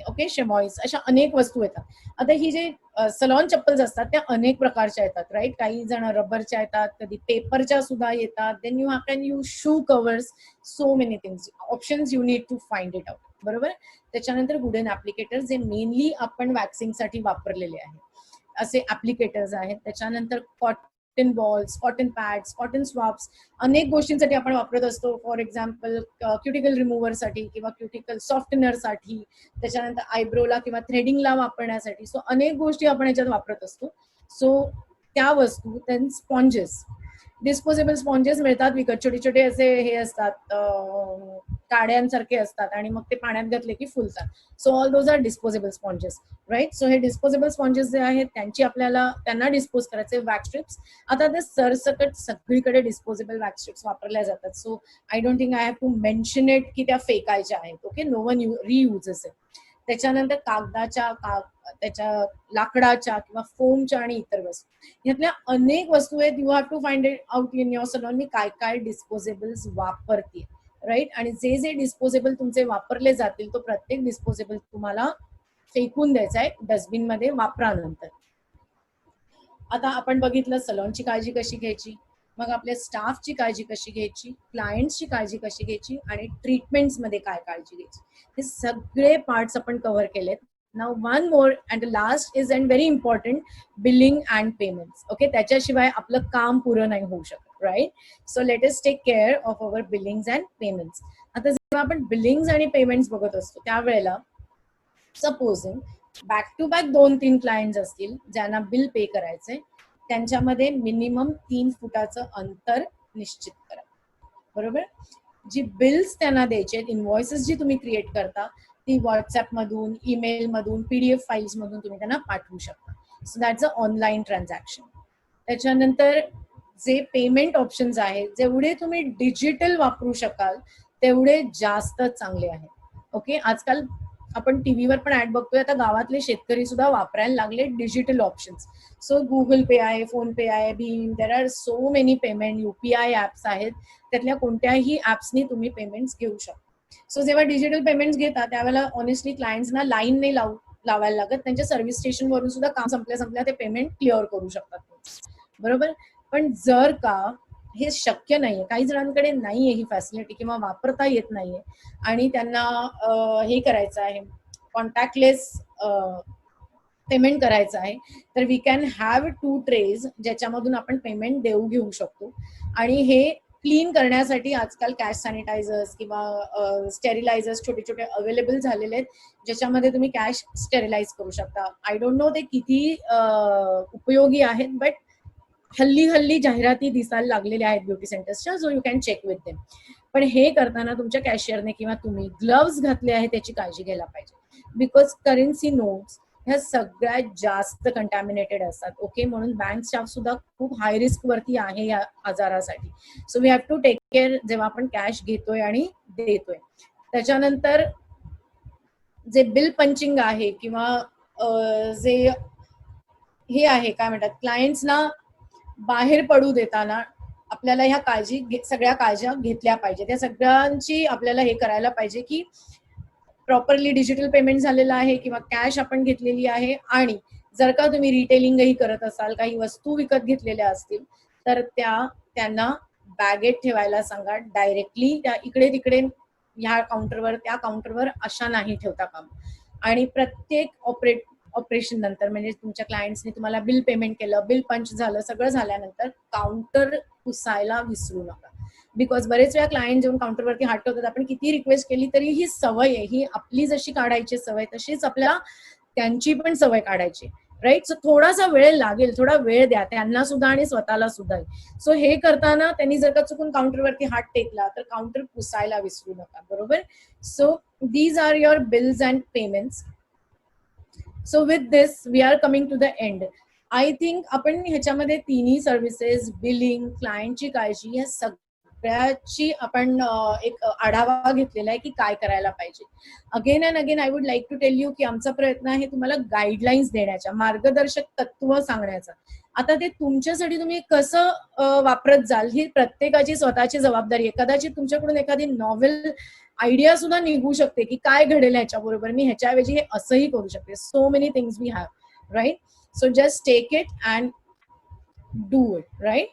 ओके, शेमॉईस, अशा अनेक वस्तू येतात. आता ही जे सलॉन चप्पल्स असतात त्या अनेक प्रकारच्या येतात, राईट? काही जण रबरच्या येतात, कधी पेपरच्या सुद्धा येतात. Then you can use shoe covers, so many things, options you need to find it out, बरोबर? त्याच्यानंतर वुडन ऍप्लिकेटर्स, जे मेनली आपण वॅक्सिंगसाठी वापरलेले आहेत असे ऍप्लिकेटर्स आहेत. त्याच्यानंतर cotton balls, cotton pads, cotton swabs, अनेक गोष्टींसाठी आपण वापरत असतो. फॉर एक्झाम्पल क्युटिकल रिमूव्हरसाठी किंवा क्युटिकल सॉफ्टनरसाठी, त्याच्यानंतर आयब्रोला किंवा थ्रेडिंगला वापरण्यासाठी. सो अनेक गोष्टी आपण याच्यात वापरत असतो. सो त्या वस्तू, देन स्पॉन्जेस, डिस्पोजेबल स्पॉन्जेस मिळतात विकत. छोटे छोटे असे हे असतात, काड्यांसारखे असतात आणि मग ते पाण्यात घातले की फुलतात. So all those are disposable sponges, right? So हे डिस्पोजेबल स्पॉन्जेस जे आहेत त्यांना डिस्पोज करायचे. वॅक्स स्ट्रिप्स, आता ते सरसकट सगळीकडे डिस्पोजेबल वॅक्स स्ट्रिप्स वापरल्या जातात. So I don't think I have to mention it की त्या फेकायच्या आहेत. Okay, no one reuses it. त्याच्यानंतर त्याच्या लाकडाच्या किंवा फोमच्या आणि इतर वस्तू, ह्यातल्या अनेक वस्तू आहेत. You have to find it out in your salon. मी काय काय डिस्पोजेबल्स वापरते, राईट? आणि जे जे डिस्पोजेबल तुमचे वापरले जातील तो प्रत्येक डिस्पोजेबल तुम्हाला फेकून द्यायचा आहे डस्टबिन मध्ये वापरानंतर. आता आपण बघितलं सलॉनची काळजी कशी घ्यायची, मग आपल्या स्टाफची काळजी कशी घ्यायची, क्लायंट्सची काळजी कशी घ्यायची आणि ट्रीटमेंट्स मध्ये काय काळजी घ्यायची, हे सगळे पार्ट्स आपण कव्हर केलेत. Now one more and last is and very important, billing and payments. Okay, त्याच्याशिवाय आपलं काम पुरं नाही होऊ शकत, right? So let us take care of our billings and payments. आता जेव्हा आपण बिलिंग्स आणि पेमेंट्स बघत असतो त्यावेळेला supposing back to back 2-3 clients असतील ज्यांना बिल पे करायचे, त्यांच्यामध्ये मिनिमम 3 फुटाचं अंतर निश्चित करा, बरोबर? जी बिल्स त्यांना द्यायचे, इनव्हॉइसेस जी तुम्ही क्रिएट करता ती व्हॉट्सअप मधून, ईमेल मधून, PDF फाईल्स मधून तुम्ही त्यांना पाठवू शकता. So that's a online transaction. त्याच्यानंतर जे पेमेंट ऑप्शन्स आहेत, जेवढे तुम्ही डिजिटल वापरू शकाल तेवढे जास्त चांगले आहेत. ओके, आजकाल आपण टीव्हीवर पण ऍड बघतोय, आता गावातले शेतकरी सुद्धा वापरायला लागले डिजिटल ऑप्शन्स. सो गुगल पे आहे, फोन पे आहे, भीम, देर are so many payment, UPI apps आहेत. त्यातल्या कोणत्याही ऍप्सनी तुम्ही पेमेंट्स घेऊ शकता. सो जेव्हा डिजिटल पेमेंट्स घेता त्यावेळेला ऑनेस्टली क्लायंट्सना लाईन नाही लावायला लागत. त्यांच्या सर्व्हिस स्टेशनवरून सुद्धा काम संपल्या ते पेमेंट क्लिअर करू शकतात, बरोबर? पण जर का हे शक्य नाहीये, काही जणांकडे नाहीये ही फॅसिलिटी किंवा वापरता येत नाहीये आणि त्यांना हे करायचं आहे, कॉन्टॅक्टलेस पेमेंट करायचं आहे, तर वी कॅन हॅव 2 ट्रेज ज्याच्यामधून आपण पेमेंट घेऊ शकतो. आणि हे क्लीन करण्यासाठी आजकाल कॅश सॅनिटायझर्स किंवा स्टेरिलायझर्स छोटे छोटे अवेलेबल झालेले आहेत, ज्याच्यामध्ये तुम्ही कॅश स्टेरिलाइज करू शकता. आय डोंट नो ते किती उपयोगी आहेत, बट हल्ली जाहिराती दिसायला लागलेल्या आहेत ब्युटी सेंटर्सच्या, so you can check with them. पण हे करताना तुमच्या कॅशियरने किंवा तुम्ही ग्लव्स घातले आहेत त्याची काळजी घ्यायला पाहिजे, बिकॉज करन्सी नोट्स ह्या सगळ्यात जास्त कंटॅमिनेटेड असतात. ओके, म्हणून बँक स्टाफ सुद्धा खूप हाय रिस्क वरती आहे या आजारासाठी. So we have to take care जेव्हा आपण कॅश घेतोय आणि देतोय. त्याच्यानंतर जे बिल पंचिंग आहे किंवा जे हे आहे काय म्हणतात, क्लायंट्सना बाहेर पडू देताना आपल्याला ह्या सगळ्या काळज्या घेतल्या पाहिजे. त्या सगळ्यांची आपल्याला हे करायला पाहिजे की प्रॉपरली डिजिटल पेमेंट झालेलं आहे किंवा कॅश आपण घेतलेली आहे, आणि जर का तुम्ही रिटेलिंगही करत असाल, काही वस्तू विकत घेतलेल्या असतील, तर त्यांना बॅगेत ठेवायला सांगा. डायरेक्टली त्या इकडे तिकडे ह्या काउंटरवर त्या काउंटरवर अशा नाही ठेवता कामा. आणि प्रत्येक ऑपरेशन नंतर, म्हणजे तुमच्या क्लायंट्सने तुम्हाला बिल पेमेंट केलं, बिल पंच झालं, सगळं झाल्यानंतर काउंटर पुसायला विसरू नका. बिकॉज बरेच वेळा क्लायंट जेव्हा काउंटरवरती हात ठेवतात, आपण किती रिक्वेस्ट केली तरी ही सवय आहे, ही आपली जशी काढायची सवय तशीच आपल्याला त्यांची पण सवय काढायची, राईट. सो थोडासा वेळ लागेल, थोडा वेळ द्या त्यांना सुद्धा आणि स्वतःला सुद्धा. सो हे करताना त्यांनी जर का चुकून काउंटरवरती हात टेकला तर काउंटर पुसायला विसरू नका, बरोबर. So these are your bills and payments. So with this we are coming to the end. I think आपण ह्याच्यामध्ये तिन्ही सर्व्हिसेस, बिलिंग, क्लायंटची काळजी, या सगळ्याची आपण एक आढावा घेतलेला आहे की काय करायला पाहिजे. Again and again I would like to tell you की आमचा प्रयत्न आहे तुम्हाला गाईडलाईन्स देण्याचा, मार्गदर्शक तत्व सांगण्याचा. आता ते तुमच्यासाठी तुम्ही कसं वापरत जाल ही प्रत्येकाची स्वतःची जबाबदारी आहे. कदाचित तुमच्याकडून एखादी नॉव्हेल आयडिया सुद्धा निघू शकते की काय घडेल ह्याच्याबरोबर, मी ह्याच्याऐवजी हे असंही करू शकते. So many things we have, right. So just take it and do it, right.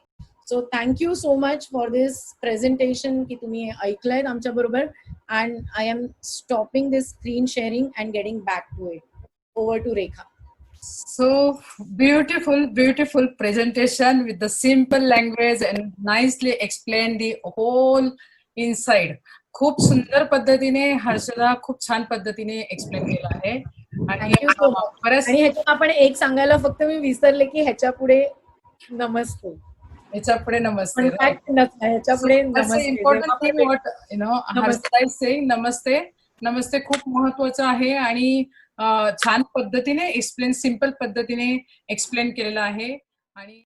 So thank you so much for this presentation की तुम्ही ऐकलंय आमच्या बरोबर. And I am stopping this screen sharing and getting back to it. Over to Rekha. So beautiful presentation with the simple language and nicely explained the whole inside. खूप सुंदर पद्धतीने हर्षदा खूप छान पद्धतीने एक्सप्लेन केलं आहे. आणि थँक्यू सो मच. बऱ्याच आणि ह्याच्यात आपण एक सांगायला फक्त मी विसरले की ह्याच्या पुढे नमस्ते, याच्या पुढे नमस्ते. कॉन्टॅक्ट नसतं, ह्याच्या पुढे That's the नमस्ते. important जेव्हा thing आपण what Harshada is saying. नमस्ते खूप महत्वाचं आहे आणि छान पद्धतीने एक्सप्लेन, सिंपल पद्धतीने एक्सप्लेन केलेलं आहे. आणि